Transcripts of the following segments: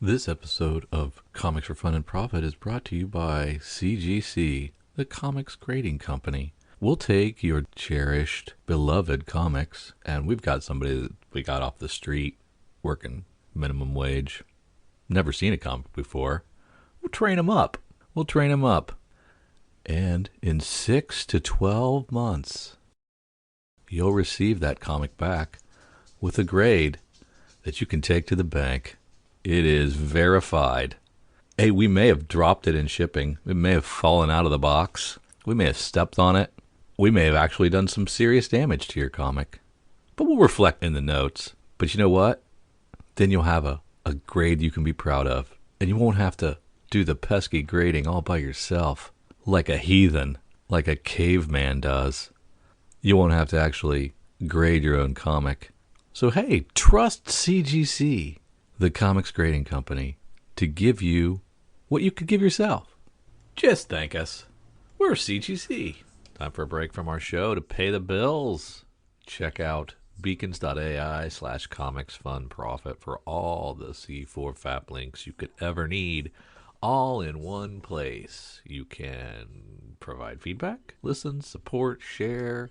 This episode of Comics for Fun and Profit is brought to you by CGC, the comics grading company. We'll take your cherished, beloved comics, and we've got somebody that we got off the street working minimum wage, never seen a comic before. We'll train them up. And in 6 to 12 months, you'll receive that comic back with a grade that you can take to the bank. It is verified. Hey, we may have dropped it in shipping. It may have fallen out of the box. We may have stepped on it. We may have actually done some serious damage to your comic. But we'll reflect in the notes. But you know what? Then you'll have a grade you can be proud of. And you won't have to do the pesky grading all by yourself like a heathen, like a caveman does. You won't have to actually grade your own comic. So hey, trust CGC, the comics grading company, to give you what you could give yourself. Just thank us. We're CGC. Time for a break from our show to pay the bills. Check out beacons.ai/comicsfunprofit for all the C4 FAP links you could ever need, all in one place. You can provide feedback, listen, support, share,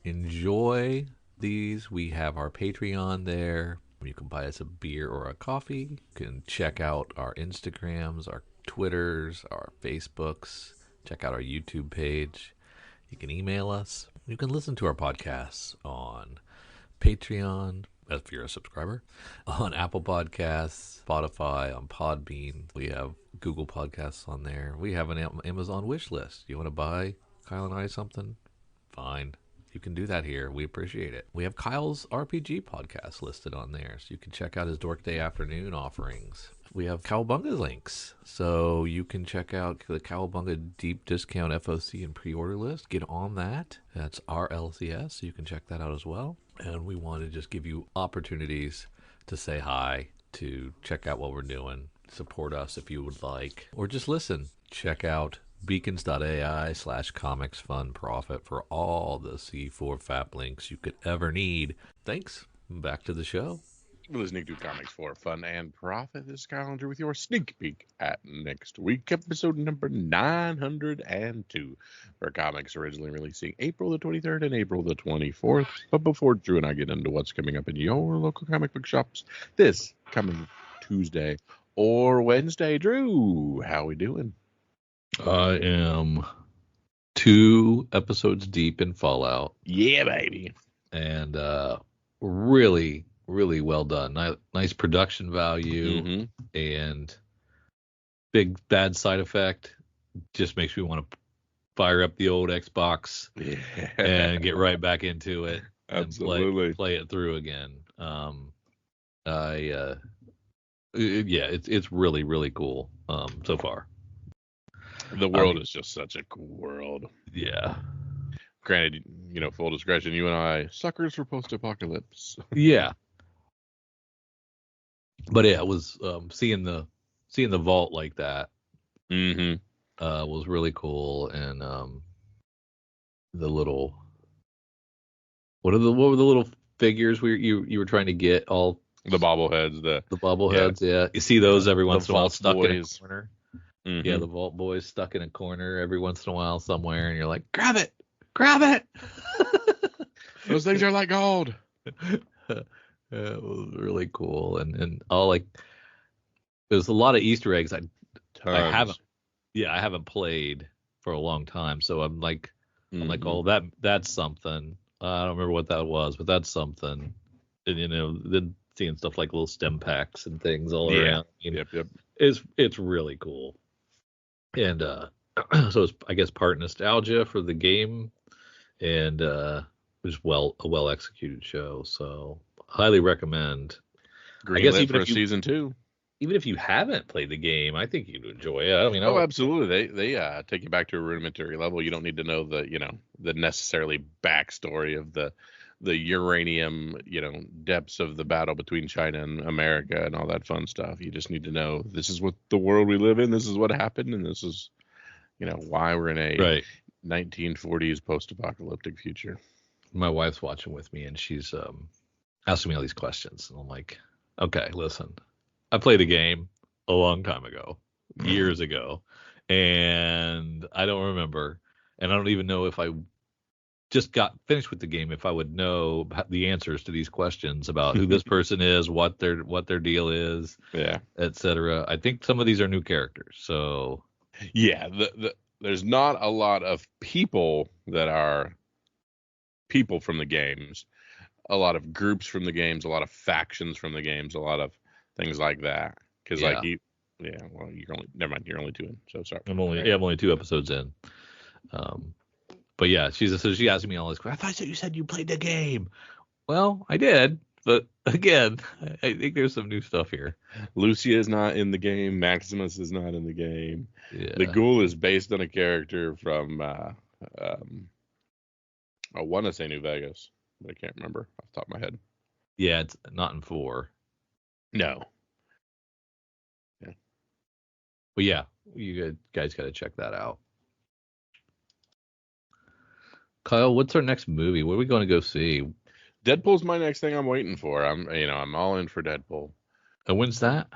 enjoy these. We have our Patreon there. You can buy us a beer or a coffee. You can check out our Instagrams, our Twitters, our Facebooks. Check out our YouTube page. You can email us. You can listen to our podcasts on Patreon, if you're a subscriber, on Apple Podcasts, Spotify, on Podbean. We have Google Podcasts on there. We have an Amazon wish list. You want to buy Kyle and I something? Fine. You can do that here. We appreciate it. We have Kyle's RPG podcast listed on there, so you can check out his Dork Day afternoon offerings. We have Cowabunga links, so you can check out the Cowabunga deep discount FOC and pre-order list. Get on that. That's RLCS, so you can check that out as well. And we want to just give you opportunities to say hi, to check out what we're doing, support us if you would like, or just listen. Check out beacons.ai/comicsfunprofit for all the C4 FAP links you could ever need. Thanks. Back to the show. You're listening to Comics for Fun and Profit. This is Kyle Andrew with your sneak peek at next week, episode number 902, for comics originally releasing April the 23rd and April the 24th. But before Drew and I get into what's coming up in your local comic book shops this coming Tuesday or Wednesday, Drew, how we doing? I am 2 episodes deep in Fallout. Yeah, baby. And really, really well done. Nice production value and big bad side effect. Just makes me want to fire up the old Xbox and get right back into it. Absolutely. And play it through again. It's really, really cool so far. The world is just such a cool world. Yeah. Granted, full discretion, you and I, suckers for post-apocalypse. Yeah. But yeah, it was seeing the vault like that was really cool. And the little what were the little figures you were trying to get, all the bobbleheads, the bobbleheads, yeah. You see those every once in a while stuck in a corner. Mm-hmm. Yeah, the Vault Boys stuck in a corner every once in a while somewhere, and you're like, grab it! Those things are like gold. It was really cool, and all like there's a lot of Easter eggs I haven't played for a long time, so I'm like, oh, that's something. I don't remember what that was, but that's something. And then seeing stuff like little stem packs and things all around. Yep. It's really cool. And so it's, I guess, part nostalgia for the game, and it was a well executed show. So highly recommend. I guess even for season 2. Even if you haven't played the game, I think you'd enjoy it. I mean, absolutely. They take you back to a rudimentary level. You don't need to know the necessarily backstory of the uranium, depths of the battle between China and America and all that fun stuff. You just need to know this is what the world we live in. This is what happened. And this is, why we're in a 1940s post-apocalyptic future. My wife's watching with me, and she's asking me all these questions. And I'm like, okay, listen, I played the game. a long time ago, years ago, and I don't remember, and I don't even know if I just got finished with the game if I would know the answers to these questions about who this person is, what their deal is, Yeah. etc. I think some of these are new characters, so Yeah, there's not a lot of people that are people from the games. A lot of groups from the games, a lot of factions from the games, a lot of things like that. Because yeah. well, never mind, you're only 2 in, so sorry. I'm only 2 episodes in. But yeah, so she asked me all this. I thought you said you played the game. Well, I did, but again, I think there's some new stuff here. Lucia is not in the game. Maximus is not in the game. Yeah. The ghoul is based on a character from I want to say New Vegas, but I can't remember off the top of my head. Yeah, it's not in 4. No. Yeah. But yeah, you guys got to check that out. Kyle, what's our next movie? What are we going to go see? Deadpool's my next thing I'm waiting for. I'm all in for Deadpool. And when's that?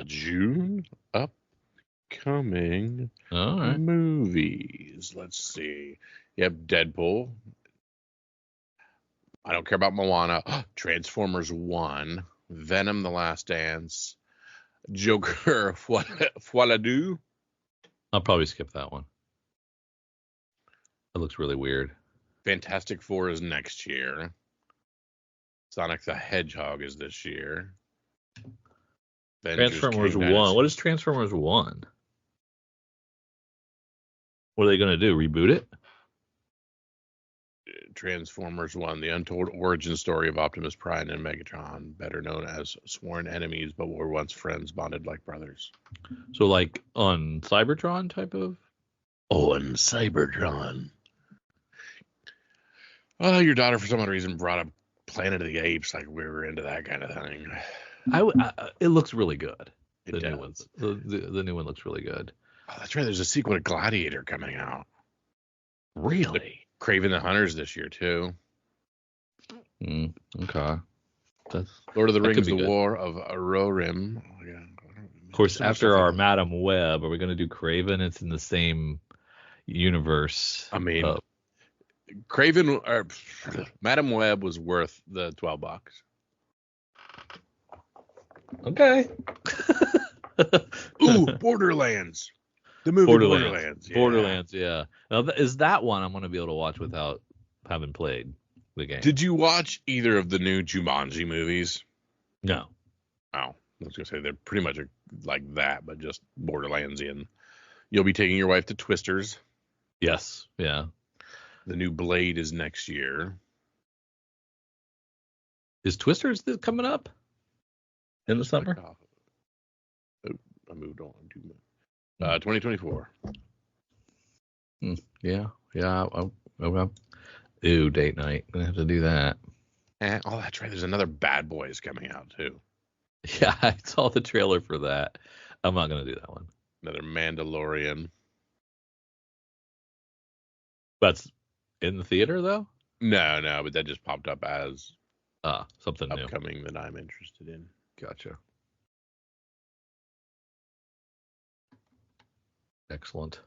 June. Upcoming All right. movies. Let's see. Yep, Deadpool. I don't care about Moana. Transformers 1. Venom: The Last Dance. Joker: Folie du. I'll probably skip that one. It looks really weird. Fantastic Four is next year. Sonic the Hedgehog is this year. Transformers 1. What is Transformers 1? What are they going to do? Reboot it? Transformers 1, the untold origin story of Optimus Prime and Megatron, better known as sworn enemies but were once friends bonded like brothers. So like on Cybertron type of? On Cybertron. Oh, your daughter for some odd reason brought up Planet of the Apes, like we were into that kind of thing. It looks really good. The new one looks really good. Oh, that's right. There's a sequel to Gladiator coming out. Really? Kraven the Hunter's this year too. Okay. Lord of the Rings: The War of Rohirrim. Oh, yeah. Of course, after our Madam Web, are we going to do Kraven? It's in the same universe. I mean, Kraven or Madam Web was worth the $12. Okay. Ooh, Borderlands. The movie Borderlands. Yeah. Borderlands, yeah. Now, is that one I'm going to be able to watch without having played the game? Did you watch either of the new Jumanji movies? No. Oh, I was going to say they're pretty much like that, but just Borderlandsian. You'll be taking your wife to Twisters. Yes, yeah. The new Blade is next year. Is Twisters coming up in the summer? I moved on to 2024. Yeah. Okay. Ooh, date night. Gonna have to do that. Oh, that's right. There's another Bad Boys coming out too. Yeah, I saw the trailer for that. I'm not gonna do that one. Another Mandalorian. That's in the theater though? No, but that just popped up as something upcoming that I'm interested in. Gotcha. Excellent.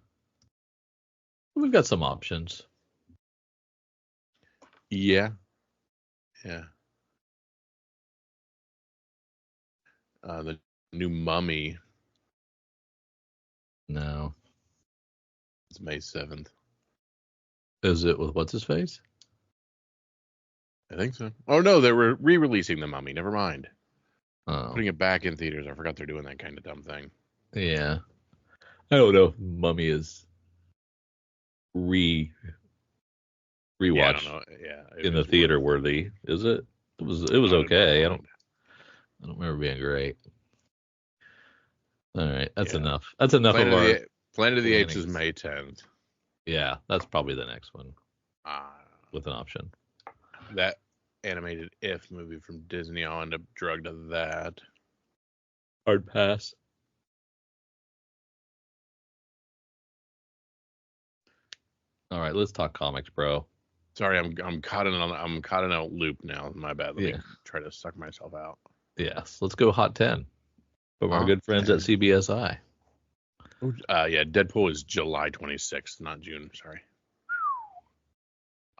We've got some options. Yeah. The new Mummy. No. It's May 7th. Is it with what's his face? I think so. Oh no, they were re-releasing the Mummy. Never mind. Oh. Putting it back in theaters. I forgot they're doing that kind of dumb thing. Yeah. I don't know if Mummy is rewatch. Yeah, I don't know. Yeah, in the theater worthy. Is it? It was okay. I don't remember being great. All right, that's enough. That's enough Planet of our Planet of the Apes is May 10th. Yeah, that's probably the next one. With an option. That animated If movie from Disney, I'll end up drugged to that. Hard pass. All right, let's talk comics, bro. Sorry, I'm caught in a loop now. My bad. Let me try to suck myself out. Yes, let's go Hot 10. From our good friends at CBSI. Yeah, Deadpool is July 26th, not June. Sorry.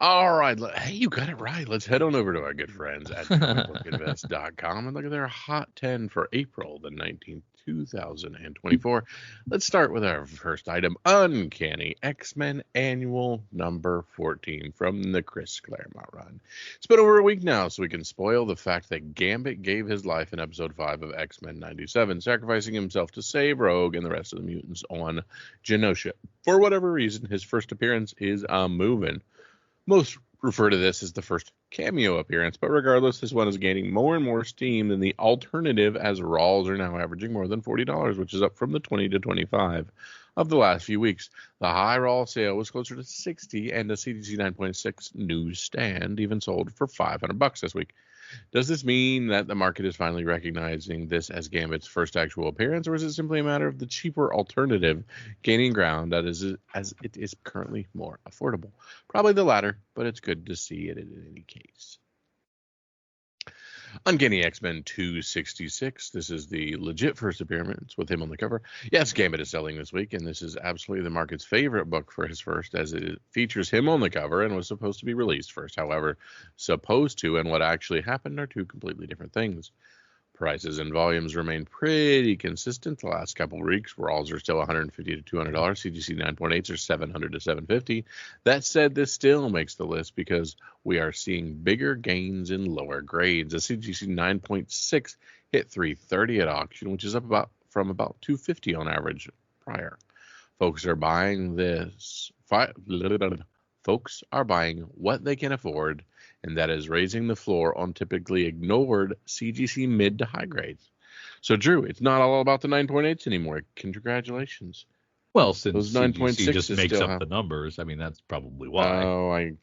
All right. Hey, you got it right. Let's head on over to our good friends at comicbookinvest.com and look at their Hot 10 for April the 19th, 2024. Let's start with our first item, Uncanny X-Men Annual number 14 from the Chris Claremont run. It's been over a week now, so we can spoil the fact that Gambit gave his life in episode 5 of X-Men 97, sacrificing himself to save Rogue and the rest of the mutants on Genosha. For whatever reason, his first appearance is moving. Most refer to this as the first cameo appearance, but regardless, this one is gaining more and more steam than the alternative, as Rawls are now averaging more than $40, which is up from the $20 to $25 of the last few weeks. The high Raw sale was closer to $60, and the CDC 9.6 newsstand even sold for $500 this week. Does this mean that the market is finally recognizing this as Gambit's first actual appearance, or is it simply a matter of the cheaper alternative gaining ground that is, as it is currently more affordable? Probably the latter, but it's good to see it in any case. Uncanny X-Men 266. This is the legit first appearance with him on the cover. Yes, Gambit is selling this week, and this is absolutely the market's favorite book for his first, as it features him on the cover and was supposed to be released first. However, supposed to and what actually happened are two completely different things. Prices and volumes remain pretty consistent the last couple of weeks. Rawls are still $150 to $200. CGC 9.8s are $700 to $750. That said, this still makes the list because we are seeing bigger gains in lower grades. A CGC 9.6 hit $330 at auction, which is up from about $250 on average prior. Folks are buying what they can afford, and that is raising the floor on typically ignored CGC mid to high grades. So, Drew, it's not all about the 9.8s anymore. Congratulations. Well, since those 9.6 just makes up the numbers, I mean, that's probably why. Oh, I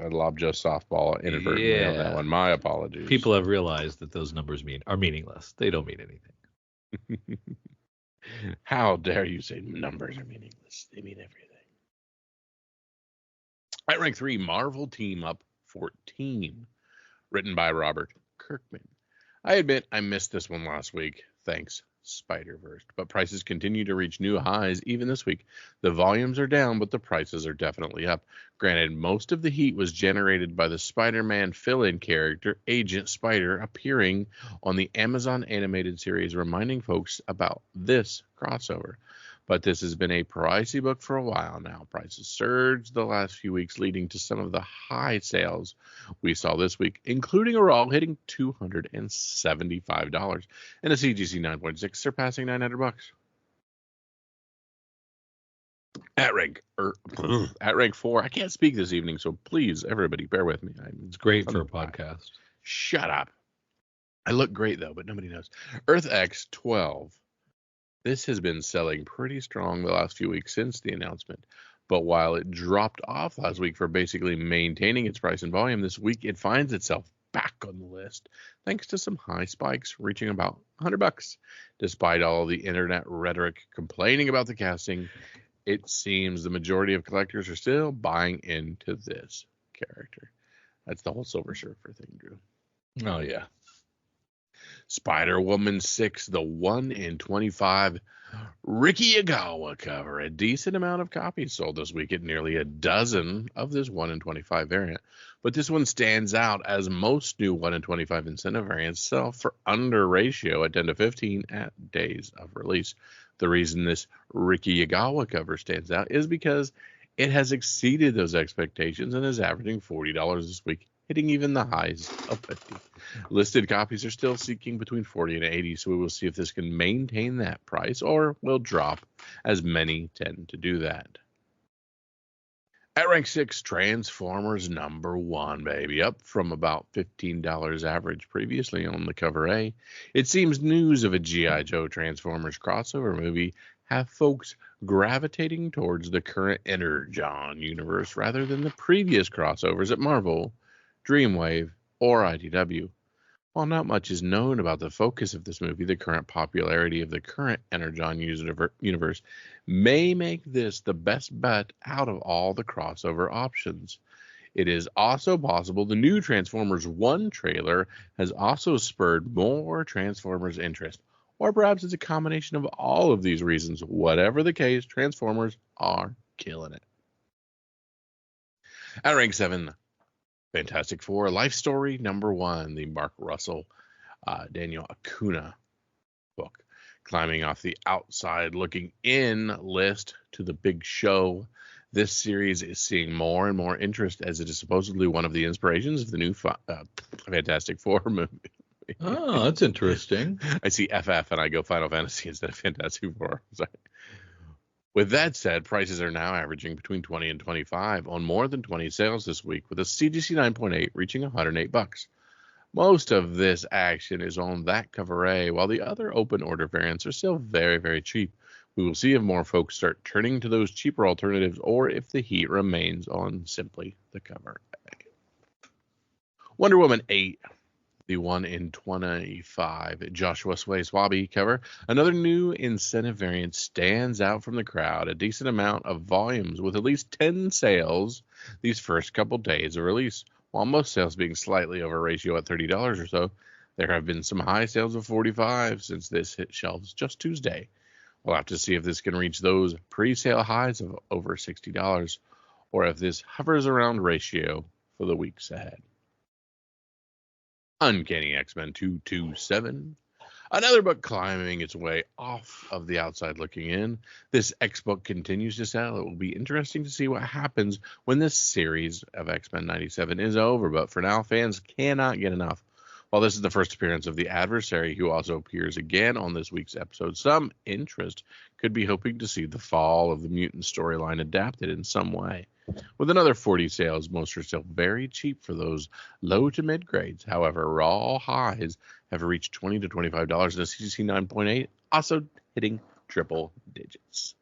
lobbed you a softball inadvertently on that one. My apologies. People have realized that those numbers are meaningless. They don't mean anything. How dare you say numbers are meaningless? They mean everything. At rank 3, Marvel Team Up 14, written by Robert Kirkman. I admit I missed this one last week. Thanks, Spider-Verse. But prices continue to reach new highs even this week. The volumes are down, but the prices are definitely up. Granted, most of the heat was generated by the Spider-Man fill-in character, Agent Spider, appearing on the Amazon animated series, reminding folks about this crossover. But this has been a pricey book for a while now. Prices surged the last few weeks, leading to some of the high sales we saw this week, including a Raw hitting $275 and a CGC 9.6 surpassing $900. At rank 4, I can't speak this evening, so please, everybody, bear with me. It's great for a podcast. Shut up. I look great, though, but nobody knows. Earth X 12. This has been selling pretty strong the last few weeks since the announcement, but while it dropped off last week for basically maintaining its price and volume, this week it finds itself back on the list thanks to some high spikes reaching about $100. Despite all the internet rhetoric complaining about the casting, it seems the majority of collectors are still buying into this character. That's the whole Silver Surfer thing, Drew. Oh, yeah. Spider-Woman 6, the 1 in 25 Ricky Agawa cover. A decent amount of copies sold this week at nearly a dozen of this 1 in 25 variant. But this one stands out as most new 1 in 25 incentive variants sell for under ratio at 10 to 15 at days of release. The reason this Ricky Agawa cover stands out is because it has exceeded those expectations and is averaging $40 this week, hitting even the highs of 50. Listed copies are still seeking between 40 and 80, so we will see if this can maintain that price or will drop, as many tend to do that. At rank 6, Transformers number 1, baby, up from about $15 average previously on the cover A. It seems news of a G.I. Joe Transformers crossover movie have folks gravitating towards the current Energon universe rather than the previous crossovers at Marvel, Dreamwave, or IDW. While not much is known about the focus of this movie, the current popularity of the current Energon universe may make this the best bet out of all the crossover options. It is also possible the new Transformers 1 trailer has also spurred more Transformers interest. or perhaps it's a combination of all of these reasons. Whatever the case, Transformers are killing it. At rank 7, Fantastic Four, Life Story #1, the Mark Russell, Daniel Acuna book. Climbing off the outside looking in list to the big show, this series is seeing more and more interest as it is supposedly one of the inspirations of the new Fantastic Four movie. Oh, that's interesting. I see FF and I go Final Fantasy instead of Fantastic Four. Sorry. With that said, prices are now averaging between 20 and 25 on more than 20 sales this week, with a CGC 9.8 reaching $108. Most of this action is on that cover A, while the other open order variants are still very, very cheap. We will see if more folks start turning to those cheaper alternatives or if the heat remains on simply the cover A. Wonder Woman 8, the 1 in 25 Joshua Sway Swaby cover. Another new incentive variant stands out from the crowd. A decent amount of volumes with at least 10 sales these first couple days of release. While most sales being slightly over ratio at $30 or so, there have been some high sales of $45 since this hit shelves just Tuesday. We'll have to see if this can reach those pre-sale highs of over $60 or if this hovers around ratio for the weeks ahead. Uncanny X-Men 227. Another book climbing its way off of the outside looking in. This X-book continues to sell. It will be interesting to see what happens when this series of X-Men 97 is over, but for now, fans cannot get enough. While this is the first appearance of the adversary, who also appears again on this week's episode, some interest could be hoping to see the fall of the mutant storyline adapted in some way. With another 40 sales, most are still very cheap for those low to mid grades. However, raw highs have reached $20 to $25 in a CGC 9.8, also hitting triple digits.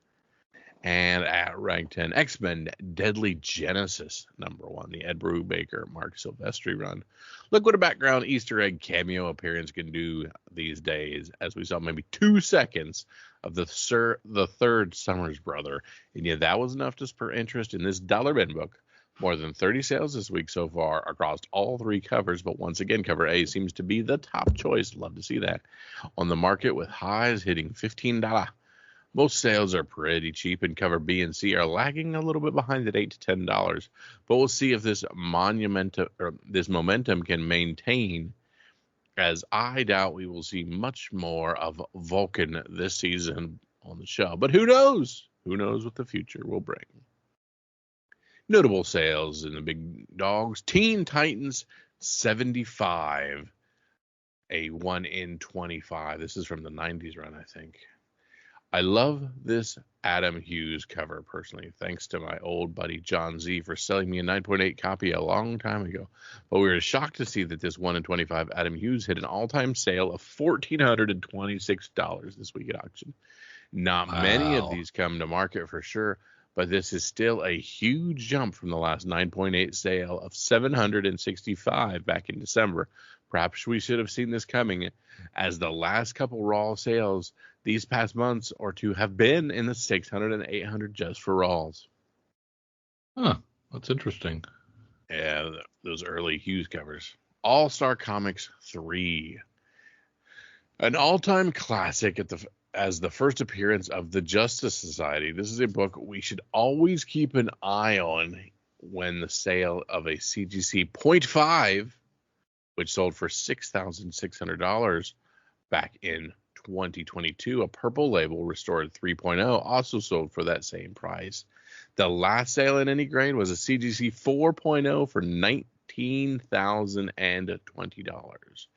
And at rank 10, X-Men Deadly Genesis #1, the Ed Brubaker, Mark Silvestri run. Look what a background Easter egg cameo appearance can do these days, as we saw maybe 2 seconds of the third Summers brother. And yeah, that was enough to spur interest in this dollar bin book. More than 30 sales this week so far across all 3 covers, but once again, cover A seems to be the top choice. Love to see that. On the market with highs hitting $15. Most sales are pretty cheap, and cover B and C are lagging a little bit behind at $8 to $10. But we'll see if this momentum can maintain, as I doubt we will see much more of Vulcan this season on the show. But who knows? Who knows what the future will bring? Notable sales in the big dogs. Teen Titans 75, a 1 in 25. This is from the 90s run, I think. I love this Adam Hughes cover personally, thanks to my old buddy John Z for selling me a 9.8 copy a long time ago. But we were shocked to see that this 1 in 25 Adam Hughes hit an all-time sale of $1,426 this week at auction. Not many of these come to market for sure, but this is still a huge jump from the last 9.8 sale of $765 back in December. Perhaps we should have seen this coming, as the last couple raw sales these past months or two have been in the 600 and 800 just for raws. Huh, that's interesting. Yeah, those early Hughes covers. All-Star Comics 3. An all-time classic as the first appearance of the Justice Society. This is a book we should always keep an eye on when the sale of a CGC 0.5, which sold for $6,600 back in 2022. A purple label restored 3.0 also sold for that same price. The last sale in any grade was a CGC 4.0 for $19,020.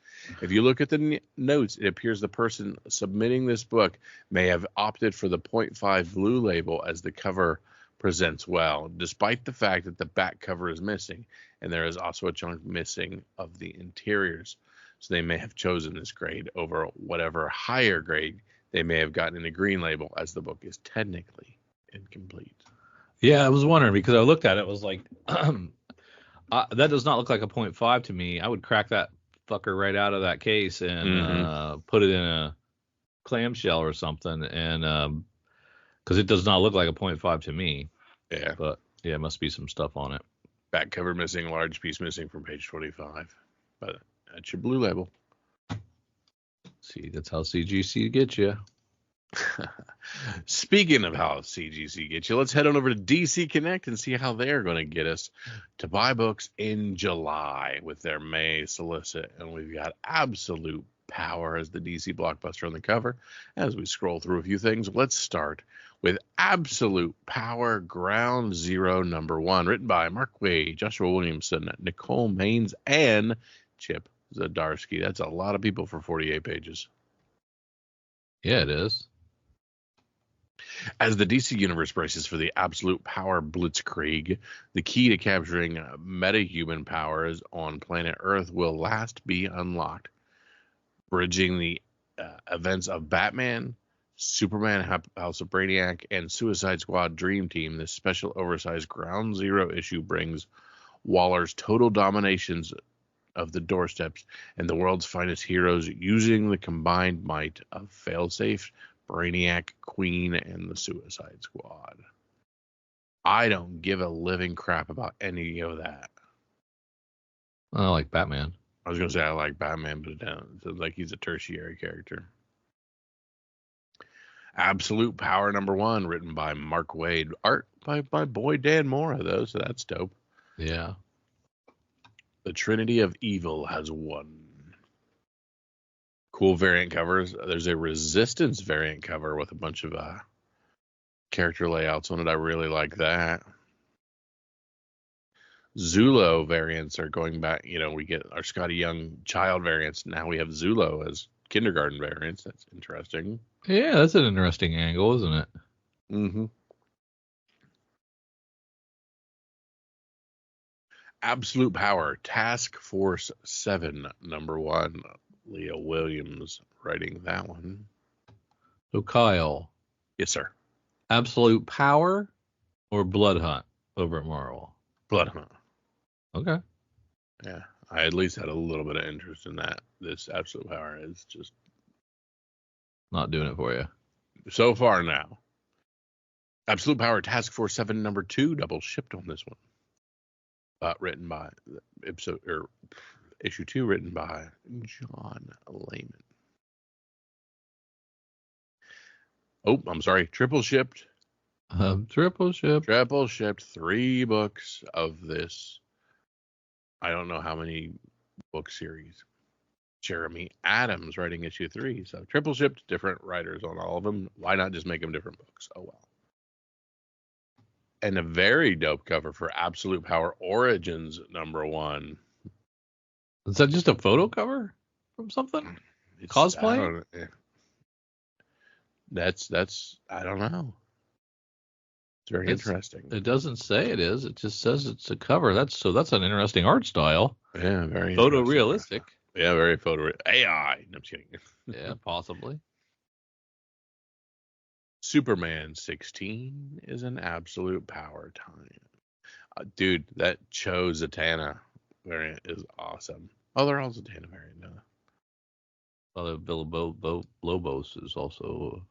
If you look at the notes, it appears the person submitting this book may have opted for the 0.5 blue label, as the cover presents well, despite the fact that the back cover is missing, and there is also a chunk missing of the interiors. So they may have chosen this grade over whatever higher grade they may have gotten in a green label, as the book is technically incomplete. Yeah, I was wondering, because I looked at it, was like, that does not look like a 0.5 to me. I would crack that fucker right out of that case and put it in a clamshell or something, and because it does not look like a 0.5 to me. Yeah. But yeah, it must be some stuff on it. Back cover missing, large piece missing from page 25. But that's your blue label. See, that's how CGC gets you. Speaking of how CGC gets you, let's head on over to DC Connect and see how they're going to get us to buy books in July with their May solicit. And we've got Absolute Power as the DC blockbuster on the cover. As we scroll through a few things, let's start with Absolute Power Ground Zero #1, written by Mark Waid, Joshua Williamson, Nicole Maines, and Chip Zdarsky. That's a lot of people for 48 pages. Yeah, it is. As the DC Universe braces for the absolute power blitzkrieg, the key to capturing metahuman powers on planet Earth will last be unlocked. Bridging the events of Batman, Superman, House of Brainiac, and Suicide Squad Dream Team, this special oversized Ground Zero issue brings Waller's total dominations of the doorsteps and the world's finest heroes using the combined might of Failsafe, Brainiac, Queen, and the Suicide Squad. I don't give a living crap about any of that. I like Batman. I was going to say I like Batman, but it sounds like he's a tertiary character. Absolute Power #1, written by Mark Waid. Art by my boy Dan Mora, though, so that's dope. Yeah. The Trinity of Evil has won. Cool variant covers. There's a Resistance variant cover with a bunch of character layouts on it. I really like that. Zulo variants are going back. You know, we get our Scotty Young child variants. Now we have Zulo as kindergarten variants. That's interesting. Yeah, that's an interesting angle, isn't it? Mm-hmm. Absolute Power, Task Force 7, #1. Leah Williams writing that one. So, Kyle. Yes, sir. Absolute Power or Blood Hunt over at Marvel? Blood Hunt. Okay. Yeah, I at least had a little bit of interest in that. This Absolute Power is just not doing it for you. So far now. Absolute Power, Task Force 7, #2, double shipped on this one. Written by issue 2, written by John Layman. Oh, I'm sorry. Triple shipped. Triple shipped 3 books of this. I don't know how many book series. Jeremy Adams writing issue 3. So triple shipped, different writers on all of them. Why not just make them different books? Oh, well. And a very dope cover for Absolute Power Origins #1. Is that just a photo cover from something? Cosplay? That's I don't know. It's very interesting. It doesn't say it is. It just says it's a cover. That's an interesting art style. Yeah, very photorealistic. Yeah, very AI. No, I'm just kidding. Yeah, possibly. Superman 16 is an Absolute Power time. Dude, that Cho Zatanna variant is awesome. Oh, they're all Zatanna variant now. Well, the Lobos is also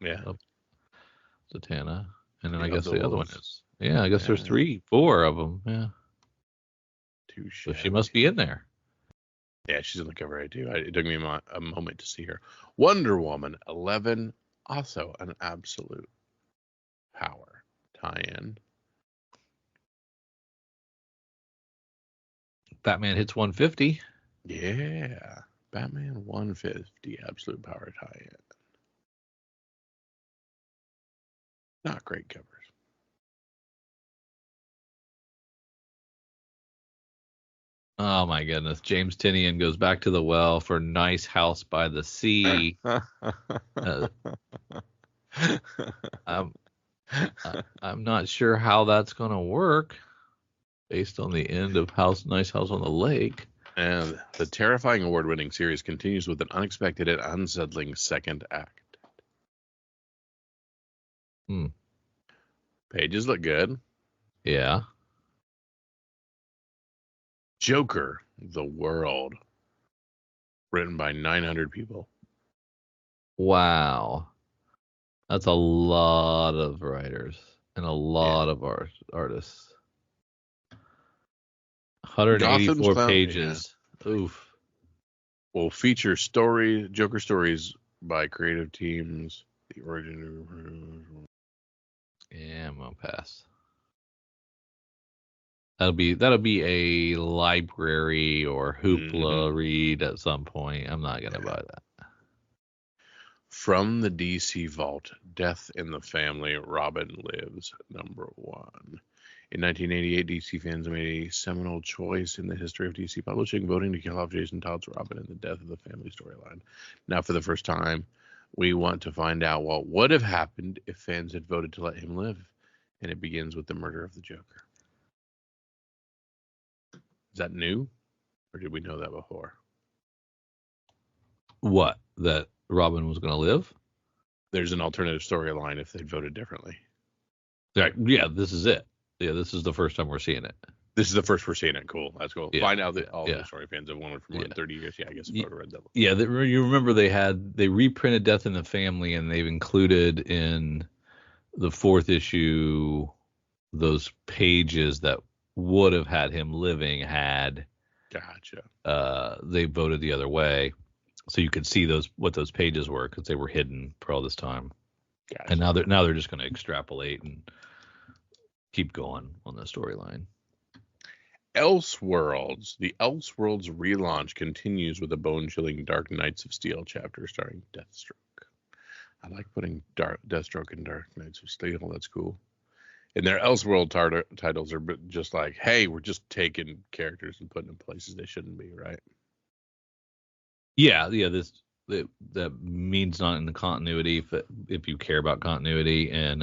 Zatanna. And then I guess the other one is. Yeah, I guess there's 4 of them. Yeah. So she must be in there. Yeah, she's on the cover right too. It took me a moment to see her. Wonder Woman 11, also an Absolute Power tie-in. Batman hits 150. Yeah, Batman 150 Absolute Power tie-in. Not great covers. Oh my goodness. James Tynion goes back to the well for Nice House by the Sea. I'm not sure how that's going to work based on the end of Nice House on the Lake. And the terrifying award-winning series continues with an unexpected and unsettling second act. Pages look good. Yeah. Joker, The World, written by 900 people. Wow. That's a lot of writers and a lot of artists. 184 pages. Yeah. Oof. Will feature Joker stories by creative teams. The origin. Yeah, I'm gonna pass. That'll be a library or hoopla read at some point. I'm not gonna buy that. From the DC Vault, Death in the Family, Robin Lives, #1. In 1988, DC fans made a seminal choice in the history of DC publishing, voting to kill off Jason Todd's Robin in the Death of the Family storyline. Now, for the first time, we want to find out what would have happened if fans had voted to let him live. And it begins with the murder of the Joker. Is that new? Or did we know that before? What? That Robin was going to live? There's an alternative storyline if they'd voted differently. Yeah, this is it. Yeah, this is the first time we're seeing it. This is the first we're seeing it. Cool. That's cool. Yeah, Find out that all the story fans have wanted for more than 30 years. Yeah, I guess Photo read that. Yeah, you remember they reprinted Death in the Family, and they've included in the 4th issue those pages that would have had him living had they voted the other way. So you could see what those pages were because they were hidden for all this time. Gotcha. And now they're just going to extrapolate and keep going on the storyline. Elseworlds. The Elseworlds relaunch continues with a bone-chilling Dark Knights of Steel chapter starring Deathstroke. I like putting Deathstroke in Dark Knights of Steel. That's cool. And their Elseworld titles are just like, hey, we're just taking characters and putting them in places they shouldn't be, right? Yeah. That means not in the continuity if you care about continuity. And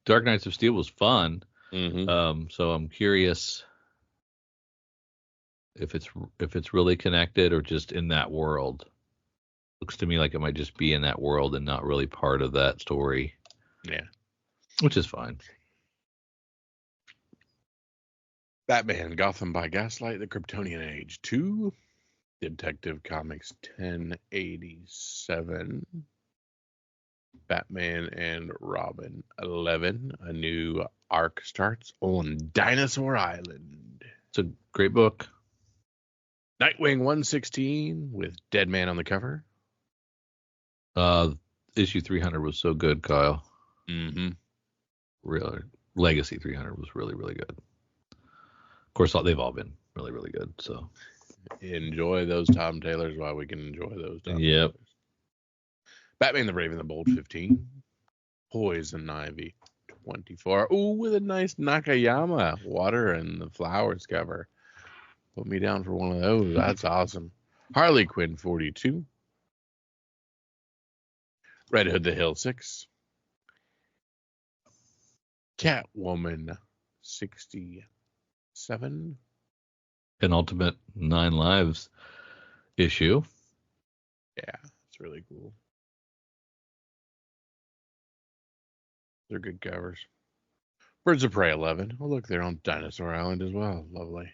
Dark Knights of Steel was fun. So I'm curious if it's really connected or just in that world. Looks to me like it might just be in that world and not really part of that story. Yeah. Which is fine. Batman, Gotham by Gaslight, The Kryptonian Age 2, Detective Comics 1087, Batman and Robin 11, a new arc starts on Dinosaur Island. It's a great book. Nightwing 116 with Dead Man on the cover. Issue 300 was so good, Kyle. Really, Legacy 300 was really, really good. Of course, they've all been really, really good. So enjoy those Tom Taylors while we can enjoy those Tom Taylors. Batman the Brave and the Bold 15. Poison Ivy 24. Ooh, with a nice Nakayama Water and the Flowers cover. Put me down for one of those. That's awesome. Harley Quinn 42. Red Hood the Hill 6. Catwoman 67. Penultimate 9 Lives issue. Yeah, it's really cool. They're good covers. Birds of Prey 11. Oh, look, they're on Dinosaur Island as well. Lovely.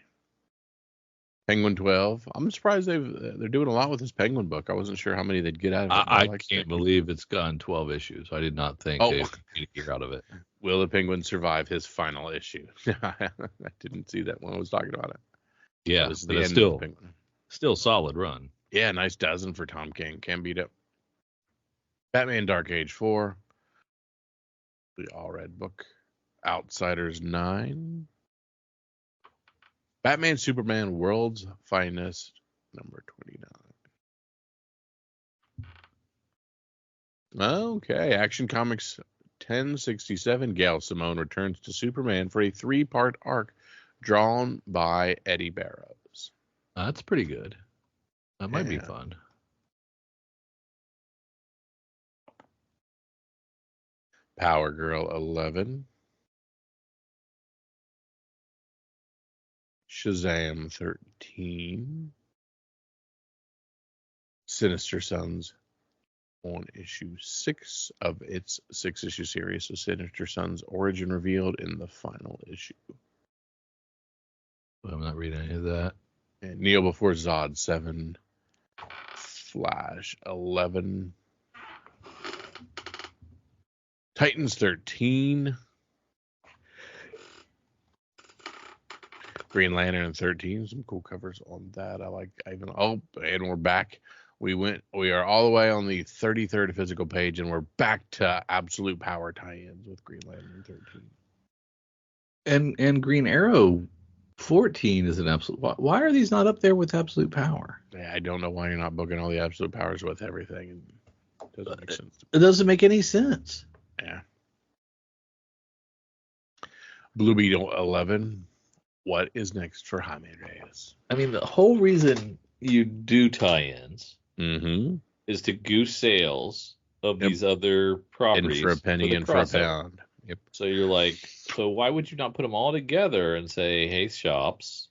Penguin 12. I'm surprised they're doing a lot with this Penguin book. I wasn't sure how many they'd get out of it. I can't believe it's gone 12 issues. I did not think they'd get a year out of it. Will the Penguin survive his final issue? I didn't see that when I was talking about it. Yeah, but it's still solid run. Yeah, nice dozen for Tom King. Can't beat it. Batman Dark Age 4. The all-red book. Outsiders 9. Batman Superman World's Finest, number 29. Okay, Action Comics 1067. Gail Simone returns to Superman for a 3-part arc drawn by Eddie Barrows. That's pretty good. That might be fun. Power Girl 11. Shazam 13. Sinister Sons on issue 6 of its 6-issue series. So Sinister Sons origin revealed in the final issue. I'm not reading any of that. And Kneel Before Zod 7. Flash 11. Titans 13. Green Lantern and 13, some cool covers on that. And we're back. We are all the way on the 33rd physical page, and we're back to Absolute Power tie-ins with Green Lantern 13. And Green Arrow 14 is an absolute. Why are these not up there with Absolute Power? Yeah, I don't know why you're not booking all the Absolute Powers with everything. It doesn't make sense. It doesn't make any sense. Yeah. Blue Beetle 11. What is next for Jaime Reyes? I mean, the whole reason you do tie-ins Mm-hmm. is to goose sales of these other properties. In for a penny, in for a pound. Yep. So you're like, so why would you not put them all together and say, hey, shops,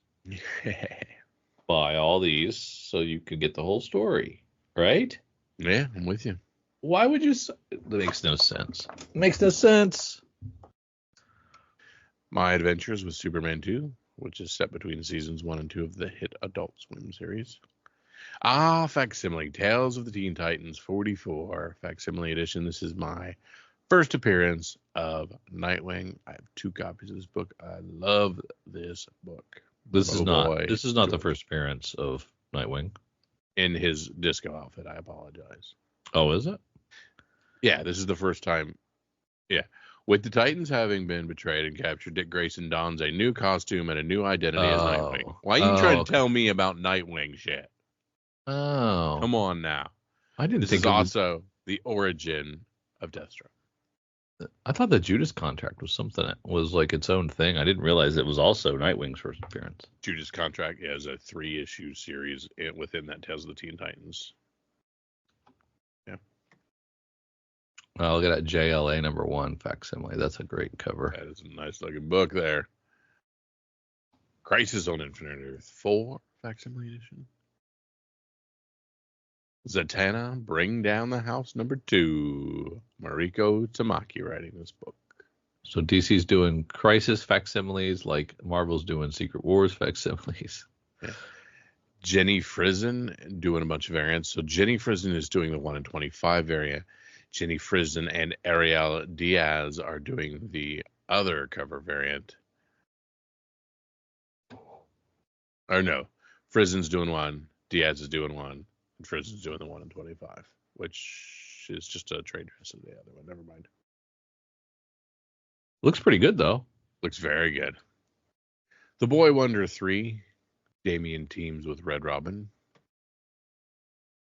buy all these so you can get the whole story, right? Yeah, I'm with you. Why would you? That makes no sense. Makes no sense. My Adventures with Superman 2, which is set between seasons 1 and 2 of the hit Adult Swim series. Facsimile, Tales of the Teen Titans 44, Facsimile Edition. This is my first appearance of Nightwing. I have 2 copies of this book. I love this book. This is not the first appearance of Nightwing. In his disco outfit, I apologize. Oh, is it? Yeah, this is the first time. Yeah. With the Titans having been betrayed and captured, Dick Grayson dons a new costume and a new identity as Nightwing. Why are you trying to tell me about Nightwing shit? Oh. Come on now. I didn't think this is also the origin of Deathstroke. I thought the Judas Contract was something that was like its own thing. I didn't realize it was also Nightwing's first appearance. Judas Contract is a 3-issue series within that Tales of the Teen Titans. Yeah. Well, look at that JLA #1 facsimile. That's a great cover. That is a nice looking book there. Crisis on Infinite Earth 4 facsimile edition. Zatanna, Bring Down the House #2. Mariko Tamaki writing this book. So DC's doing Crisis facsimiles like Marvel's doing Secret Wars facsimiles. Yeah. Jenny Frison doing a bunch of variants. So Jenny Frison is doing the 1 in 25 variant. Jenny Frison and Ariel Diaz are doing the other cover variant. Or no, Frison's doing one, Diaz is doing one. Frison's doing the 1 in 25, which is just a trade dress of the other one. Never mind. Looks pretty good, though. Looks very good. The Boy Wonder 3, Damian teams with Red Robin.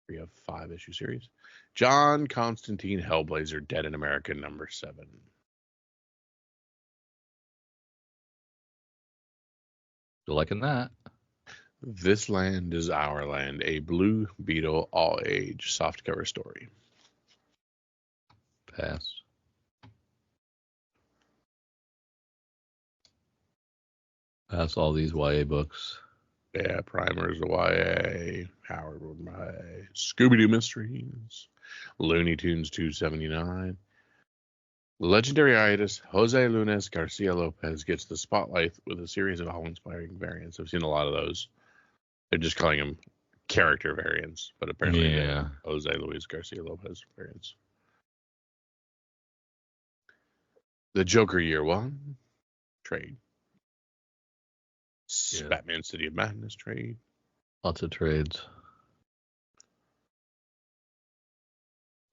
We have 5-issue series. John Constantine Hellblazer, Dead in America #7. Still liking that. This Land is Our Land, a Blue Beetle all-age softcover story. Pass. Pass all these YA books. Yeah, Primers, YA, Howard YA, Scooby-Doo Mysteries, Looney Tunes 279. Legendary artist Jose Lunes Garcia Lopez gets the spotlight with a series of awe-inspiring variants. I've seen a lot of those. They're just calling them character variants, but apparently they're Jose Luis Garcia Lopez variants. The Joker Year 1 trade. Yeah. Batman City of Madness trade. Lots of trades.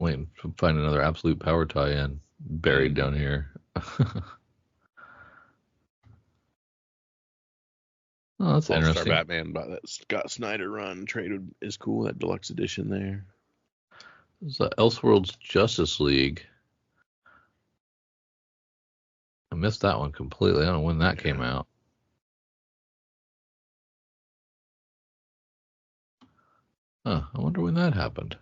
Waiting to find another Absolute Power tie-in buried down here. Oh, that's All-Star interesting. Batman by that Scott Snyder run trade is cool. That deluxe edition there. It's the Elseworlds Justice League. I missed that one completely. I don't know when that came out. Huh, I wonder when that happened.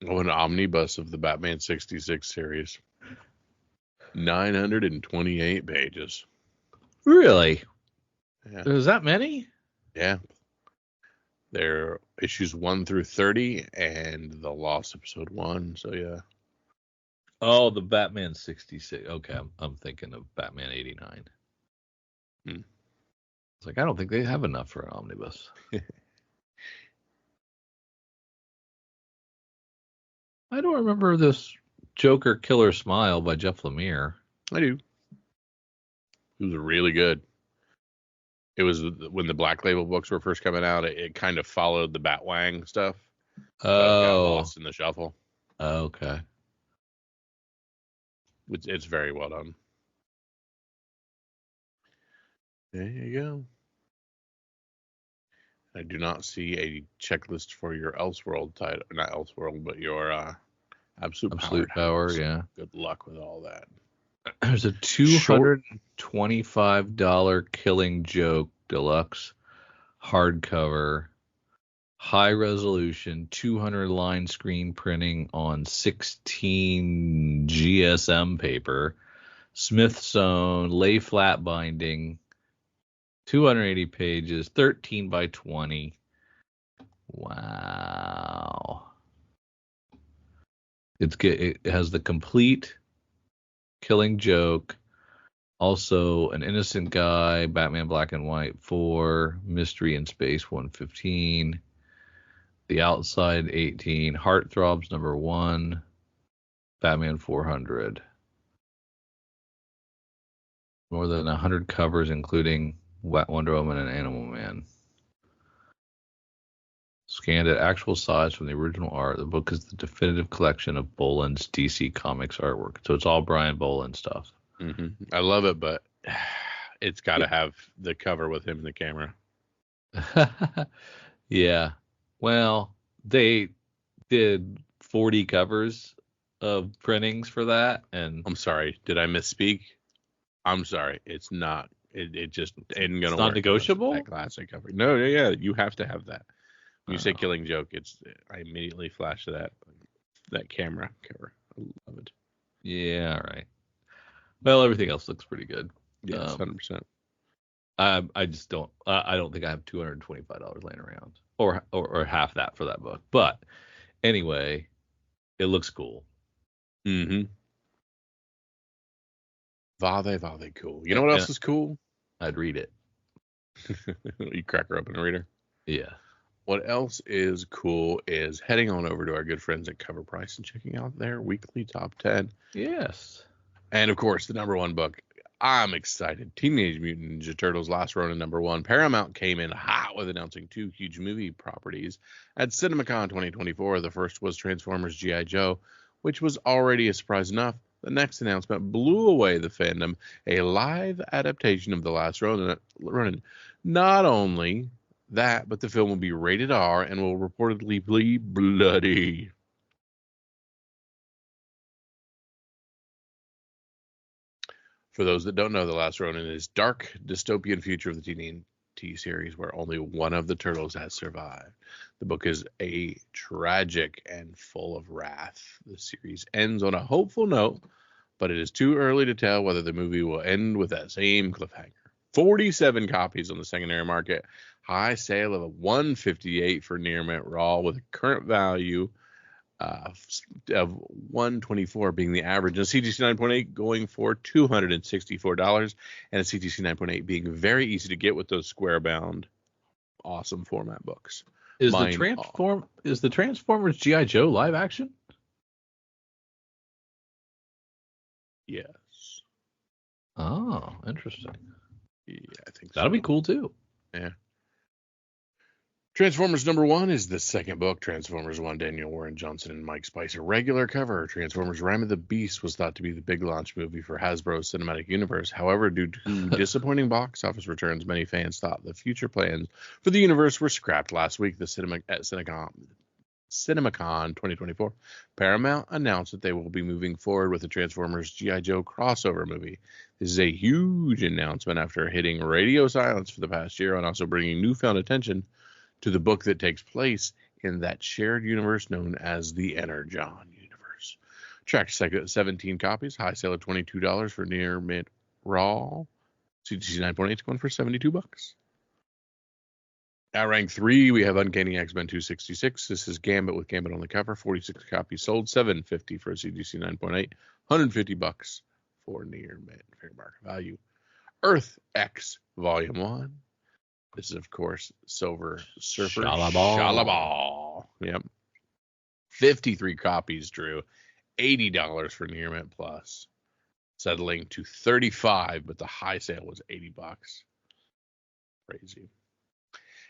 Oh, an omnibus of the Batman 66 series. 928 pages. Really? Yeah. There's that many? Yeah. They're issues 1 through 30 and the Lost episode 1. So, yeah. Oh, the Batman 66. Okay, I'm thinking of Batman 89. It's like, I don't think they have enough for an omnibus. I don't remember this Joker Killer Smile by Jeff Lemire. I do. It was really good. It was when the Black Label books were first coming out. It kind of followed the Batwang stuff. But it got lost in the shuffle. Okay. It's very well done. There you go. I do not see a checklist for your Elseworld title. Not Elseworld, but your Absolute Power, yeah. Good luck with all that. There's a $225 Killing Joke Deluxe hardcover, high resolution, 200 line screen printing on 16 GSM paper, Smithsonian lay flat binding, 280 pages, 13 by 20. Wow. It has the complete Killing Joke, also An Innocent Guy, Batman Black and White 4, Mystery in Space 115, The Outside 18, Heartthrobs number 1, Batman 400. More than 100 covers, including Wonder Woman and Animal Man. Scanned at actual size from the original art, the book is the definitive collection of Boland's DC Comics artwork. So it's all Brian Boland stuff. Mm-hmm. I love it, but it's got to have the cover with him in the camera. Yeah. Well, they did 40 covers of printings for that, and I'm sorry, did I misspeak? I'm sorry, it's not. It just isn't gonna work. Not negotiable. That classic cover. No, yeah, you have to have that. When you say Killing Joke, I immediately flash to that camera cover. I love it. Yeah, all right. Well, everything else looks pretty good. Yes, 100%. I just don't. I don't think I have $225 laying around, or half that for that book. But anyway, it looks cool. Mm-hmm. Vade cool. You know what else is cool? I'd read it. You crack her open and read her? Yeah. What else is cool is heading on over to our good friends at Cover Price and checking out their weekly top 10. Yes. And of course, the number one book. I'm excited. Teenage Mutant Ninja Turtles Last Ronin number 1. Paramount came in hot with announcing 2 huge movie properties at CinemaCon 2024. The first was Transformers G.I. Joe, which was already a surprise enough. The next announcement blew away the fandom, a live adaptation of The Last Ronin. Not only that, but the film will be rated R and will reportedly be bloody. For those that don't know, The Last Ronin is dark, dystopian future of the TMNT series where only one of the turtles has survived. The book is a tragic and full of wrath. The series ends on a hopeful note, but it is too early to tell whether the movie will end with that same cliffhanger. 47 copies on the secondary market. High sale of $158 for near mint raw, with a current value of $124 being the average, and a CGC 9.8 going for $264, and a CGC 9.8 being very easy to get with those square bound, awesome format books. Is the Transformers G.I. Joe live action? Yes. Oh, interesting. Yeah, I think that'll be cool too. Yeah. Transformers number 1 is the second book. Transformers 1, Daniel Warren Johnson and Mike Spicer. Regular cover. Transformers Ram of the Beast was thought to be the big launch movie for Hasbro's cinematic universe. However, due to disappointing box office returns, many fans thought the future plans for the universe were scrapped last week. At CinemaCon 2024, Paramount announced that they will be moving forward with the Transformers G.I. Joe crossover movie. This is a huge announcement after hitting radio silence for the past year and also bringing newfound attention to the book that takes place in that shared universe known as the Energon universe. Tracked 17 copies, high sale of $22 for near mint raw. CGC 9.8 going for $72. At rank 3, we have Uncanny X-Men 266. This is Gambit with Gambit on the cover. 46 copies sold, $750 for a CGC 9.8, $150 for near mint fair market value. Earth X Volume 1. This is, of course, Silver Surfer Shalabal. Yep. 53 copies, Drew. $80 for Near Mint Plus, settling to $35, but the high sale was $80. Crazy.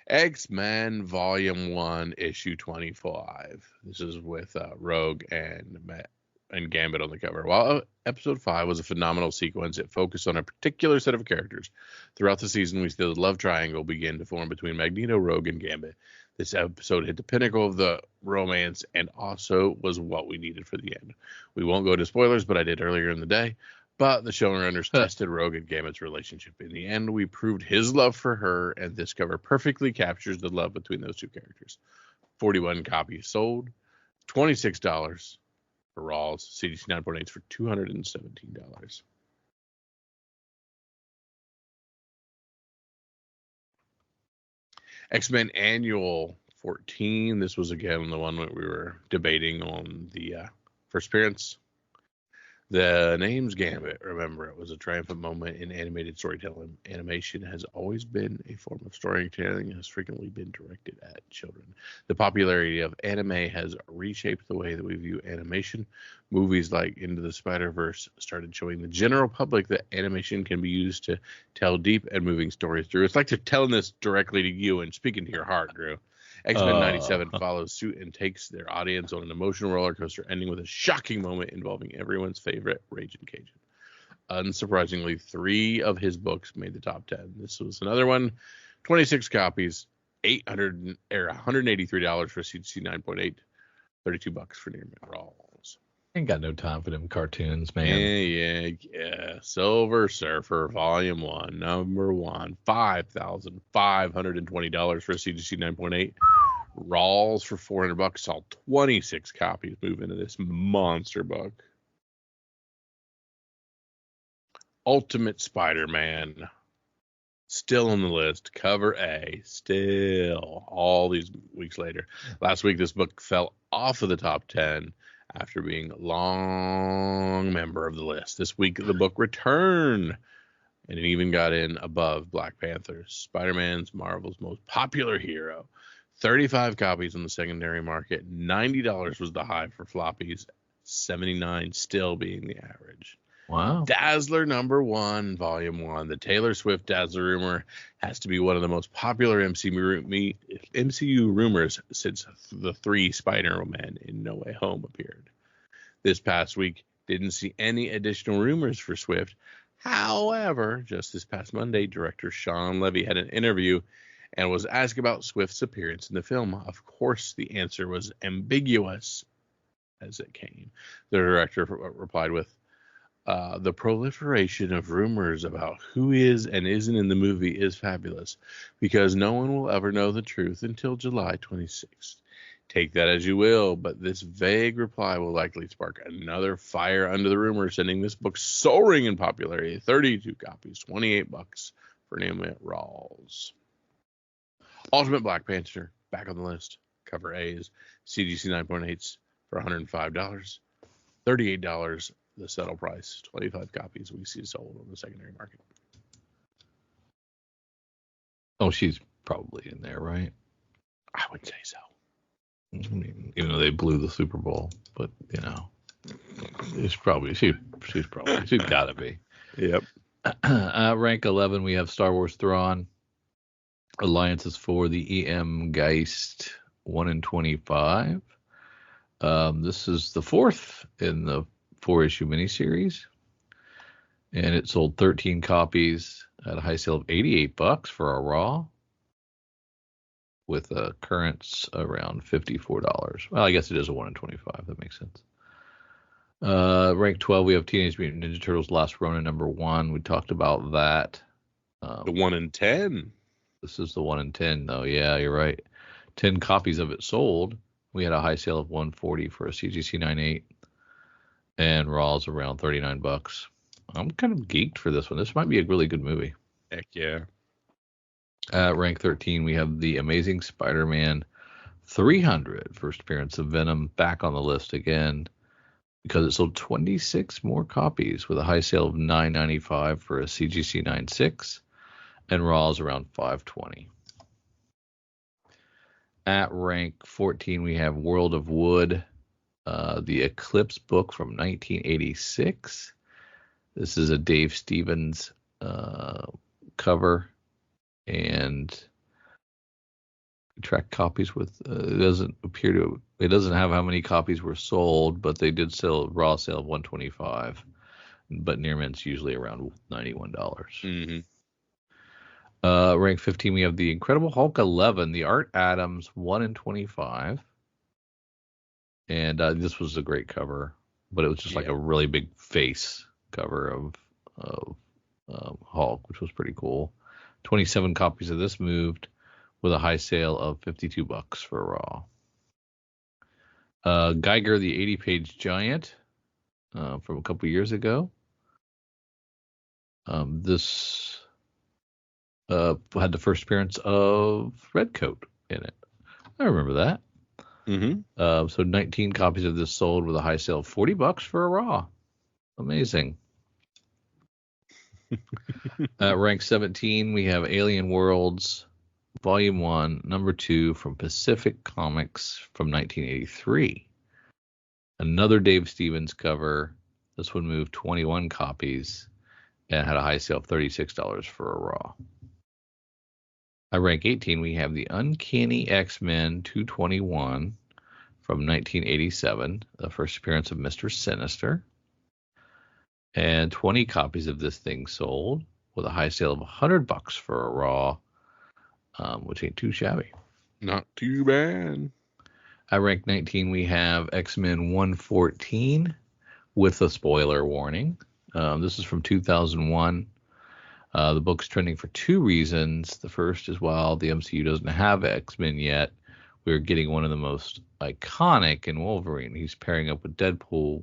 X-Men Volume 1, Issue 25. This is with Rogue and Gambit on the cover. While Episode 5 was a phenomenal sequence, it focused on a particular set of characters. Throughout the season, we see the love triangle begin to form between Magneto, Rogue, and Gambit. This episode hit the pinnacle of the romance and also was what we needed for the end. We won't go to spoilers, but I did earlier in the day. But the showrunners tested Rogue and Gambit's relationship. In the end, we proved his love for her, and this cover perfectly captures the love between those two characters. 41 copies sold, $26 for Rawls, CGC 9.8 for $217. X-Men Annual 14. This was again the one that we were debating on the first appearance. The name's Gambit. Remember, it was a triumphant moment in animated storytelling. Animation has always been a form of storytelling and has frequently been directed at children. The popularity of anime has reshaped the way that we view animation. Movies like Into the Spider-Verse started showing the general public that animation can be used to tell deep and moving stories. Drew, it's like they're telling this directly to you and speaking to your heart, Drew. X-Men 97 follows suit and takes their audience on an emotional roller coaster, ending with a shocking moment involving everyone's favorite Raging Cajun. Unsurprisingly, 3 of his books made the top 10. This was another one. 26 copies, $183 for CGC 9.8, $32 for Near Mint Rawls. Ain't got no time for them cartoons, man. Yeah. Silver Surfer Volume 1, number 1, $5,520 for a CGC 9.8. Rawls for $400. Saw 26 copies move into this monster book. Ultimate Spider-Man, still on the list. Cover A, still all these weeks later. Last week, this book fell off of the top 10 after being a long member of the list. This week, the book returned, and it even got in above Black Panther, Spider-Man's Marvel's most popular hero. 35 copies on the secondary market. $90 was the high for floppies, $79 still being the average. Wow. Dazzler number 1, Volume 1. The Taylor Swift Dazzler rumor has to be one of the most popular MCU rumors since the 3 Spider-Man in No Way Home appeared. This past week, didn't see any additional rumors for Swift. However, just this past Monday, director Sean Levy had an interview and was asked about Swift's appearance in the film. Of course, the answer was ambiguous as it came. The director replied with, the proliferation of rumors about who is and isn't in the movie is fabulous because no one will ever know the truth until July 26th. Take that as you will, but this vague reply will likely spark another fire under the rumor, sending this book soaring in popularity. 32 copies, $28 for Near Mint Rawls. Ultimate Black Panther, back on the list. Cover A's, CGC 9.8s for $105. $38 the settle price. 25 copies we see sold on the secondary market. Oh, she's probably in there, right? I would say so. I mean, even though they blew the Super Bowl, but she's gotta be. Yep. Rank 11, we have Star Wars Thrawn. Alliances for the EM Geist 1 in 25. This is the 4th in the 4-issue miniseries, and it sold 13 copies at a high sale of $88 for a raw, with a currents around $54. Well, I guess it is a 1 in 25. That makes sense. Rank 12, we have Teenage Mutant Ninja Turtles Last Ronin number 1. We talked about that. The 1 in 10. This is the 1 in 10, though. Yeah, you're right. 10 copies of it sold. We had a high sale of $140 for a CGC 9.8, and Raw's around $39. I'm kind of geeked for this one. This might be a really good movie. Heck yeah. At rank 13, we have The Amazing Spider-Man 300, first appearance of Venom, back on the list again because it sold 26 more copies with a high sale of $9.95 for a CGC 9.6, and Raw's around $5.20. At rank 14, we have World of Wood, The Eclipse book from 1986. This is a Dave Stevens cover, and track copies with it doesn't have how many copies were sold, but they did sell a raw sale of 125, but near mint's usually around $91. Mm-hmm. Rank 15, we have the Incredible Hulk 11, the Art Adams 1 in 25, and this was a great cover, but it was just like a really big face cover of Hulk, which was pretty cool. 27 copies of this moved with a high sale of $52 for raw. Geiger, the 80-page giant from a couple years ago. This had the first appearance of Redcoat in it. I remember that. Mm-hmm. So 19 copies of this sold with a high sale of $40 for a raw. Amazing. Rank 17, we have Alien Worlds, Volume 1, Number 2 from Pacific Comics from 1983. Another Dave Stevens cover. This one moved 21 copies and had a high sale of $36 for a raw. At rank 18, we have the Uncanny X-Men 221 from 1987, the first appearance of Mr. Sinister. And 20 copies of this thing sold with a high sale of $100 for a raw, which ain't too shabby. Not too bad. At rank 19, we have X-Men 114 with a spoiler warning. This is from 2001. The book's trending for two reasons. The first is while the MCU doesn't have X-Men yet, we're getting one of the most iconic in Wolverine. He's pairing up with Deadpool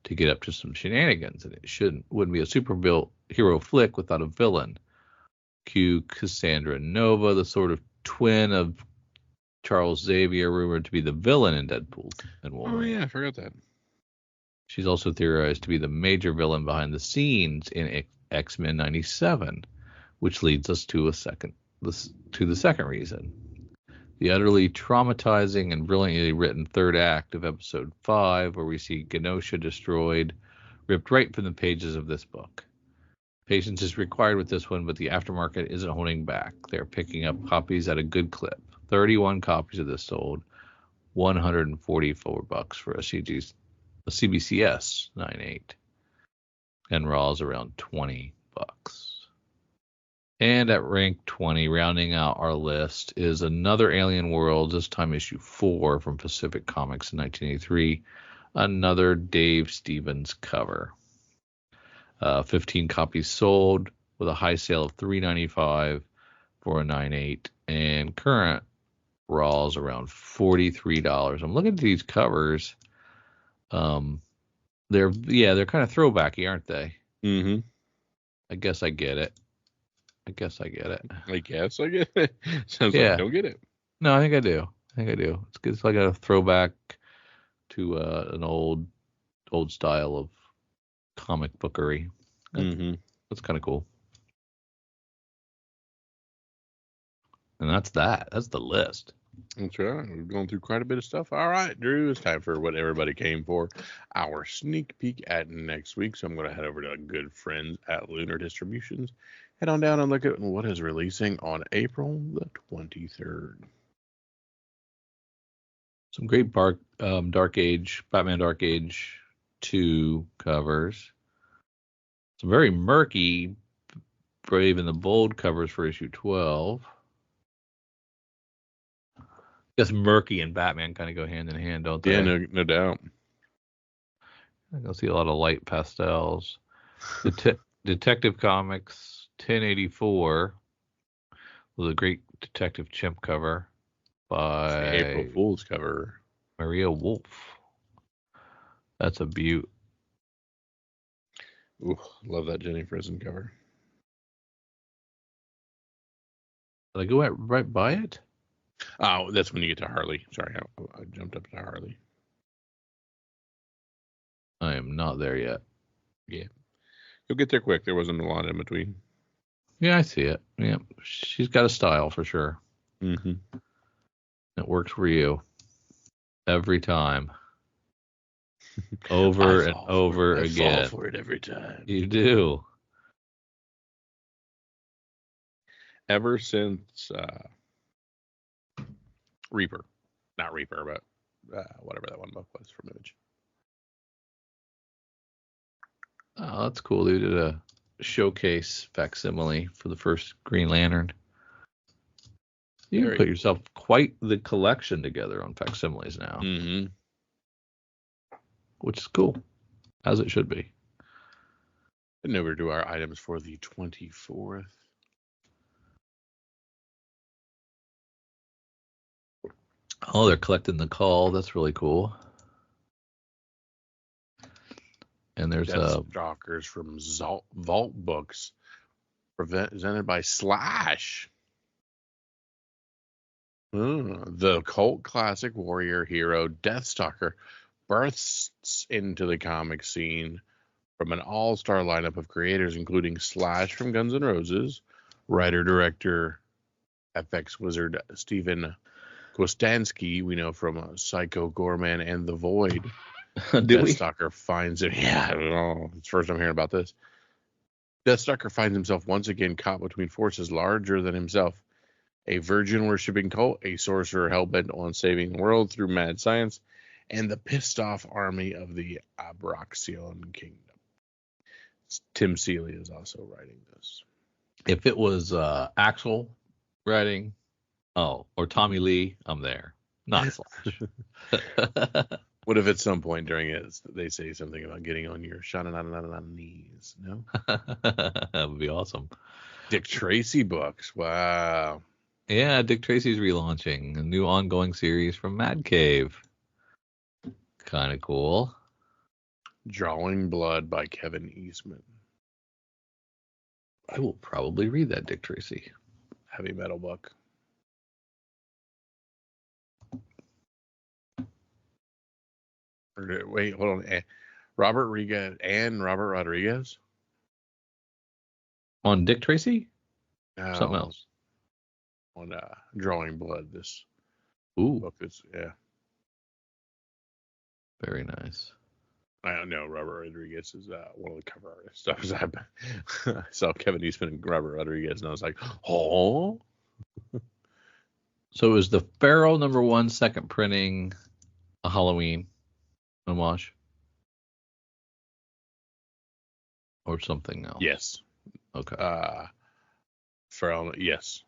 to get up to some shenanigans, and it wouldn't be a superhero flick without a villain. Cue Cassandra Nova, the sort of twin of Charles Xavier, rumored to be the villain in Deadpool and Wolverine. Oh yeah, I forgot that. She's also theorized to be the major villain behind the scenes in X-Men 97, which leads us to the second reason. The utterly traumatizing and brilliantly written third act of episode 5, where we see Genosha destroyed, ripped right from the pages of this book. Patience is required with this one, but the aftermarket isn't holding back. They're picking up copies at a good clip. 31 copies of this sold, $144 for a CBCS 9.8, and raw is around $20. And at rank 20, rounding out our list, is another Alien World, this time issue 4 from Pacific Comics in 1983, another Dave Stevens cover. 15 copies sold with a high sale of $3.95 for a 9.8, and current raw is around $43. I'm looking at these covers. They're kind of throwbacky, aren't they? Mm-hmm. I guess I get it. I guess I get it. Sounds like I don't get it. No, I think I do. It's like a throwback to an old style of comic bookery. That's kind of cool. And that's that. That's the list. That's right. We've gone through quite a bit of stuff. All right, Drew, it's time for what everybody came for, our sneak peek at next week. So I'm going to head over to our good friends at Lunar Distributions. Head on down and look at what is releasing on April the 23rd. Some great Dark Age, Batman Dark Age 2 covers. Some very murky Brave and the Bold covers for issue 12. I guess murky and Batman kind of go hand in hand, don't they? Yeah, no doubt. You'll see a lot of light pastels. Detective Comics 1084 was a great Detective Chimp cover by April Fool's cover. Maria Wolf. That's a beaut. Ooh, love that Jenny Frison cover. Did I go right by it? Oh, that's when you get to Harley. Sorry, I jumped up to Harley. I am not there yet. Yeah. You'll get there quick. There wasn't a lot in between. Yeah, I see it. Yeah, she's got a style for sure. Mm-hmm. It works for you every time. over and over I again. fall for it every time. You do. Ever since Reaper. Not Reaper, but whatever that one book was from Image. Oh, that's cool. They did a showcase facsimile for the first Green Lantern. You can put yourself quite the collection together on facsimiles now. Mm-hmm. Which is cool, as it should be. And over to our items for the 24th. Oh, they're collecting the call. That's really cool. And there's Deathstalkers from Vault Books, presented by Slash. The cult classic warrior hero Deathstalker bursts into the comic scene from an all-star lineup of creators, including Slash from Guns N' Roses, writer-director FX wizard Steven Kostansky, we know from Psycho Gorman and The Void. Deathstalker finds it. Yeah, I don't know. It's the first time hearing about this. Deathstalker finds himself once again caught between forces larger than himself. A virgin-worshipping cult, a sorcerer hell-bent on saving the world through mad science, and the pissed-off army of the Abraxan Kingdom. Tim Seeley is also writing this. If it was Axel writing, or Tommy Lee, I'm there. Not Slash. What if at some point during it they say something about getting on your sha-na-na-na-na knees? No? That would be awesome. Dick Tracy books. Wow. Yeah, Dick Tracy's relaunching a new ongoing series from Mad Cave. Kind of cool. Drawing Blood by Kevin Eastman. I will probably read that Dick Tracy. Heavy metal book. Wait, hold on. Robert Rodriguez? On Dick Tracy? No, Something else. On Drawing Blood, this book is, yeah. Very nice. I don't know. Robert Rodriguez is one of the cover artists. I saw Kevin Eastman and Robert Rodriguez, and I was like, oh. So it was the Fero #1 second printing, a Halloween homage, or something else? Yes. Okay. Fero, yes.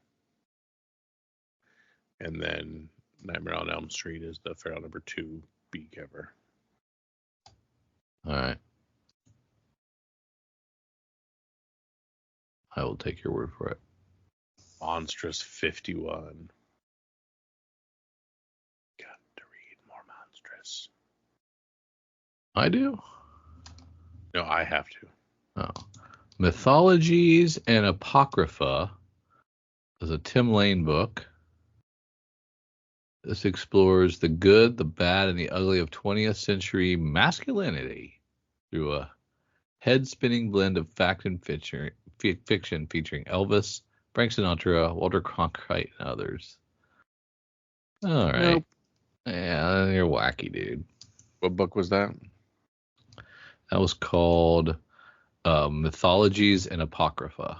And then Nightmare on Elm Street is the Fero #2 B cover. All right. I will take your word for it. Monstrous 51. Got to read more Monstrous. I do? No, I have to. Oh. Mythologies and Apocrypha is a Tim Lane book. This explores the good, the bad, and the ugly of 20th century masculinity through a head-spinning blend of fact and fiction featuring Elvis, Frank Sinatra, Walter Cronkite, and others. All right. Nope. Yeah, you're wacky, dude. What book was that? That was called Mythologies and Apocrypha.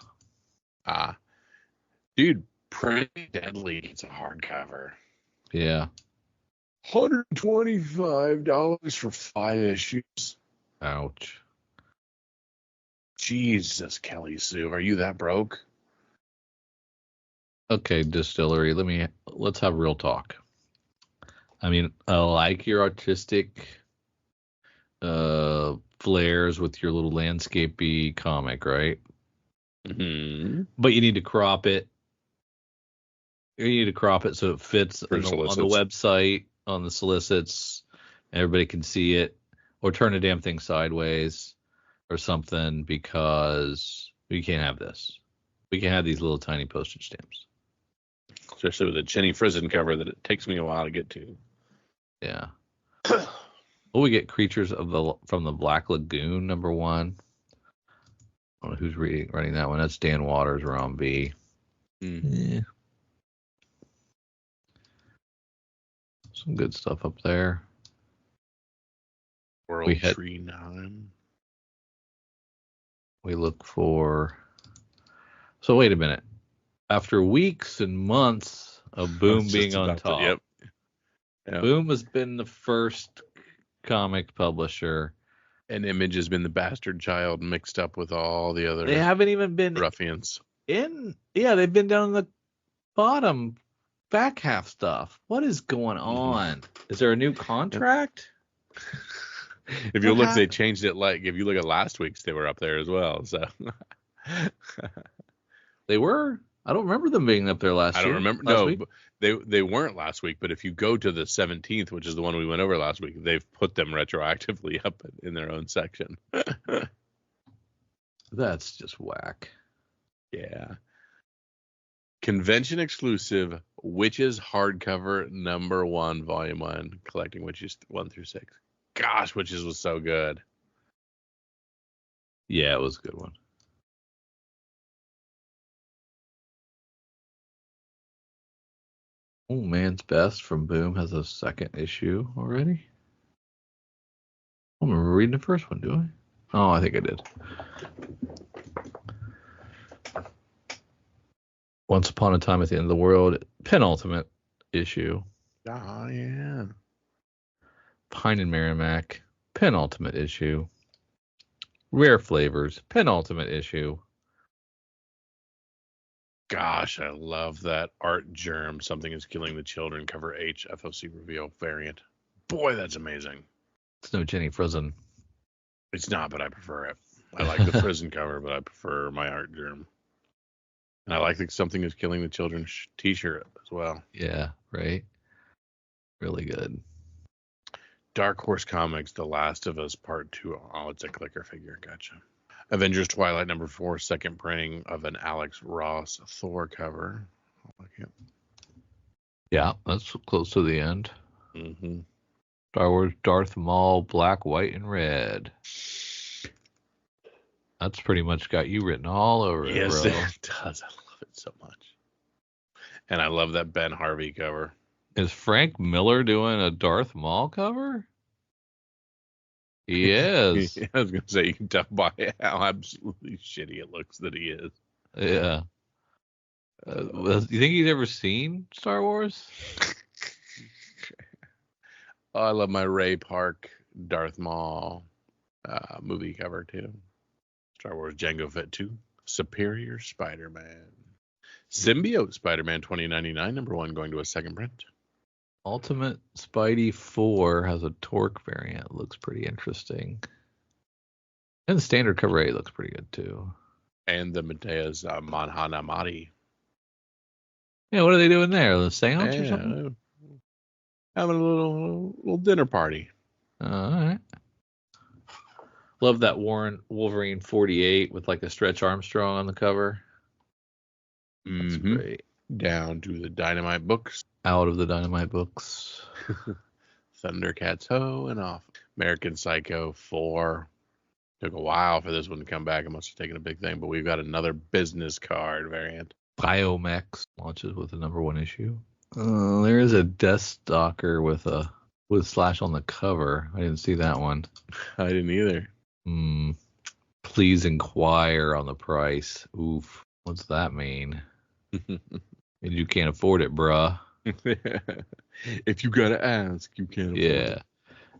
Dude, pretty deadly. It's a hardcover. Yeah. $125 for 5 issues. Ouch. Jesus, Kelly Sue, are you that broke? Okay, Distillery, let's have real talk. I mean, I like your artistic flares with your little landscapey comic, right? Mm-hmm. But you need to crop it. You need to crop it so it fits on the website, on the solicits. Everybody can see it, or turn the damn thing sideways or something, because we can't have this. We can't have these little tiny postage stamps. Especially with a Jenny Frison cover that it takes me a while to get to. Yeah. Well, we get Creatures from the Black Lagoon #1. I don't know who's writing that one. That's Dan Waters, Ron B. Yeah. Some good stuff up there. World Tree 9. We look for. So wait a minute. After weeks and months of Boom being on top, yep. Boom has been the first comic publisher. And Image has been the bastard child mixed up with all the other. They haven't even been ruffians. They've been down in the bottom back half stuff. What is going on? Is there a new contract? If you look, they changed it. Like if you look at last week's, they were up there as well. So they were. I don't remember them being up there last. I don't remember. No, they weren't last week. But if you go to the 17th, which is the one we went over last week, they've put them retroactively up in their own section. That's just whack. Yeah. Convention exclusive Witches hardcover #1, volume 1, collecting Witches 1 through 6. Gosh, Witches was so good. Yeah, it was a good one. Oh, Man's Best from Boom has a second issue already. I don't remember reading the first one, do I? Oh, I think I did. Once Upon a Time at the End of the World, penultimate issue. Oh, yeah. Pine and Merrimack, penultimate issue. Rare Flavors, penultimate issue. Gosh, I love that Art Germ, Something is Killing the Children, cover H, FOC reveal variant. Boy, that's amazing. It's no Jenny Frozen. It's not, but I prefer it. I like the Frozen cover, but I prefer my Art Germ. And I like the Something is Killing the Children t-shirt as well. Yeah, right. Really good. Dark Horse Comics, The Last of Us Part 2. Oh, it's a clicker figure. Gotcha. Avengers Twilight #4, second printing of an Alex Ross Thor cover. I like it. Yeah, that's close to the end. Mm-hmm. Star Wars Darth Maul, black, white, and red. That's pretty much got you written all over it, Yes, bro. it does. I love it so much. And I love that Ben Harvey cover. Is Frank Miller doing a Darth Maul cover? He is. I was going to say, you can tell by how absolutely shitty it looks that he is. Yeah. Do you think he's ever seen Star Wars? Oh, I love my Ray Park Darth Maul movie cover, too. Star Wars Jango Fett 2. Superior Spider-Man. Symbiote Spider-Man 2099, #1, going to a second print. Ultimate Spidey 4 has a Torque variant. Looks pretty interesting. And the standard cover A looks pretty good, too. And the Medea's Manhana Mari. Yeah, what are they doing there? The seance or something? Having a little dinner party. All right. Love that Wolverine 48 with like a Stretch Armstrong on the cover. That's great. Down to the Dynamite books. Out of the Dynamite books. Thundercats Ho and off. American Psycho 4. Took a while for this one to come back. It must have taken a big thing, but we've got another business card variant. Biomex launches with the #1 issue. There is a Death Stalker with Slash on the cover. I didn't see that one. I didn't either. Please inquire on the price. Oof. What's that mean? You can't afford it, bruh. If you gotta ask, you can't afford it. Yeah.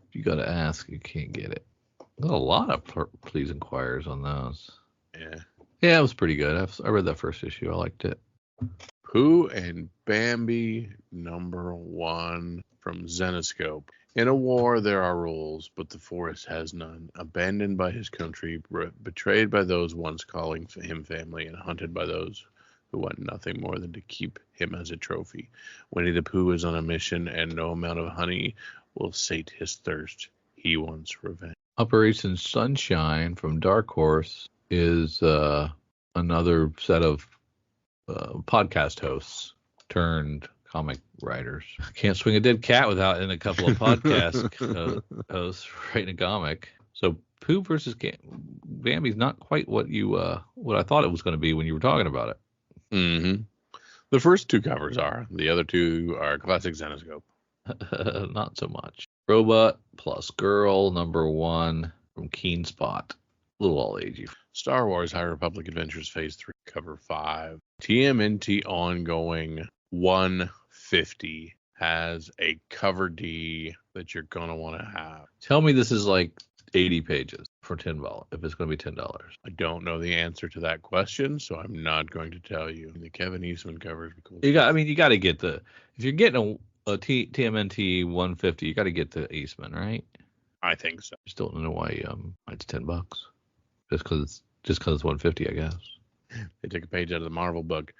If you gotta ask, you can't get it. There's a lot of please inquires on those. Yeah. Yeah, it was pretty good. I read that first issue. I liked it. Pooh and Bambi #1 from Zenoscope. In a war, there are rules, but the forest has none. Abandoned by his country, betrayed by those once calling him family, and hunted by those who want nothing more than to keep him as a trophy. Winnie the Pooh is on a mission, and no amount of honey will sate his thirst. He wants revenge. Operation Sunshine from Dark Horse is another set of podcast hosts turned comic writers. Can't swing a dead cat without in a couple of podcast hosts writing a comic. So Pooh versus Bambi's not quite what I thought it was going to be when you were talking about it. Mm-hmm. The first two covers are. The other two are classic Zenoscope. Not so much. Robot plus Girl, #1 from Keen Spot. A little all agey. Star Wars High Republic Adventures Phase 3, cover 5. TMNT Ongoing 150 has a cover D that you're going to want to have. Tell me this is like 80 pages for $10, if it's going to be $10. I don't know the answer to that question, so I'm not going to tell you. The Kevin Eastman covers. Cool. You got to get if you're getting a TMNT 150, you got to get the Eastman, right? I think so. Just don't know why it's $10. Just because it's 150, I guess. They took a page out of the Marvel book.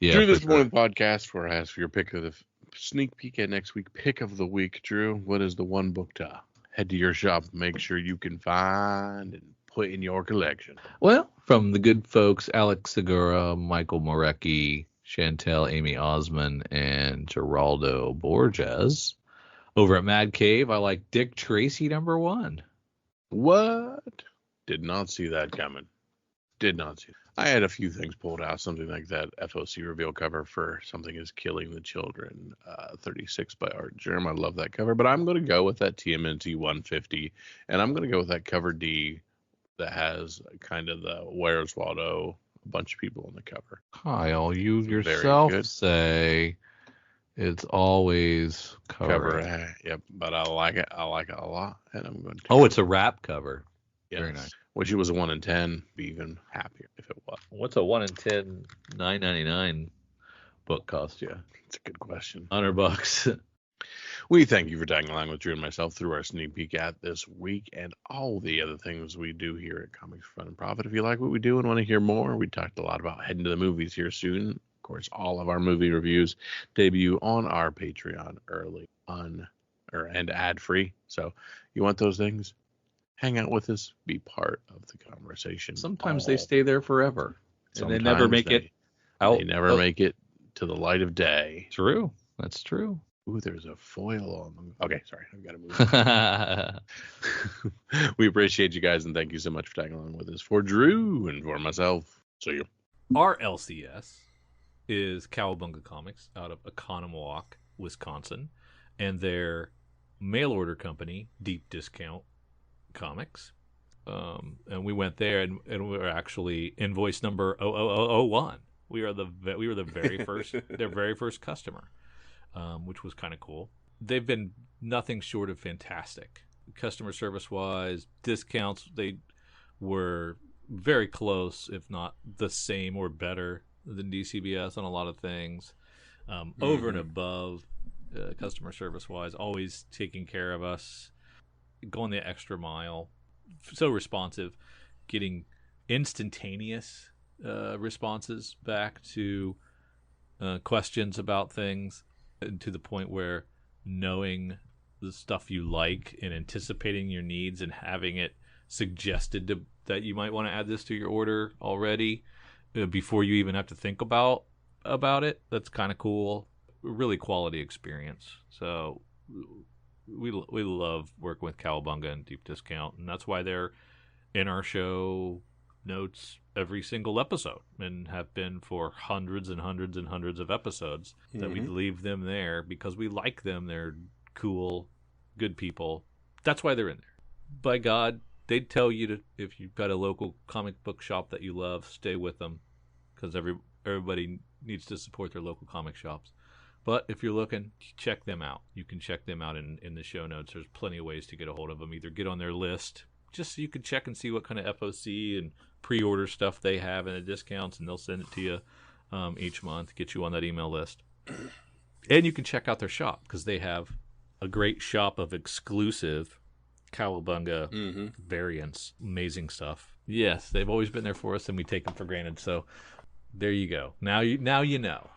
Yeah. Drew, this morning podcast where I asked for your pick of the sneak peek at next week pick of the week. Drew, what is the one book to head to your shop, make sure you can find and put in your collection? Well, from the good folks, Alex Segura, Michael Moreci, Chantelle, Aimee, Osman, and Geraldo Borges. Over at Mad Cave, I like Dick Tracy #1. What? Did not see that coming. Did not see. I had a few things pulled out, something like that FOC reveal cover for Something is Killing the Children, 36 by Art Germ. I love that cover, but I'm going to go with that TMNT 150, and I'm going to go with that cover D that has kind of the Where's Waldo, a bunch of people on the cover. Kyle, you yourself say it's always cover. Yep, but I like it. I like it a lot, and I'm going to. Oh, it's a wrap cover. Yes. Very nice. Wish it was a 1 in 10. Be even happier if it was. What's a 1 in 10 $9.99 book cost you? It's a good question. $100. We thank you for tagging along with Drew and myself through our sneak peek at this week and all the other things we do here at Comics for Fun and Profit. If you like what we do and want to hear more, we talked a lot about heading to the movies here soon. Of course, all of our movie reviews debut on our Patreon early and ad-free. So you want those things? Hang out with us, be part of the conversation. Sometimes they stay there forever, and they never make it out. They never make it to the light of day. True. That's true. Ooh, there's a foil on them. Okay, sorry. I've got to move. We appreciate you guys, and thank you so much for tagging along with us. For Drew and for myself, see you. Our LCS is Cowabunga Comics out of Oconomowoc, Wisconsin, and their mail order company, Deep Discount Comics. And we went there, and we were actually invoice number 00001. We were the very first their very first customer, which was kind of cool. They've been nothing short of fantastic, customer service wise. Discounts, they were very close, if not the same or better than DCBS on a lot of things. Over and above, customer service wise, always taking care of us, going the extra mile, so responsive, getting instantaneous responses back to questions about things, and to the point where knowing the stuff you like and anticipating your needs and having it suggested that you might want to add this to your order already before you even have to think about it. That's kind of cool. Really quality experience. So we love working with Cowabunga and Deep Discount, and that's why they're in our show notes every single episode, and have been for hundreds and hundreds and hundreds of episodes. That we leave them there because we like them. They're cool, good people. That's why they're in there. By God, they'd tell you to, if you've got a local comic book shop that you love, stay with them, because everybody needs to support their local comic shops. But if you're looking, check them out. You can check them out in the show notes. There's plenty of ways to get a hold of them. Either get on their list, just so you can check and see what kind of FOC and pre-order stuff they have and the discounts, and they'll send it to you each month, get you on that email list. And you can check out their shop, because they have a great shop of exclusive Cowabunga variants. Amazing stuff. Yes, they've always been there for us, and we take them for granted. So there you go. Now you know.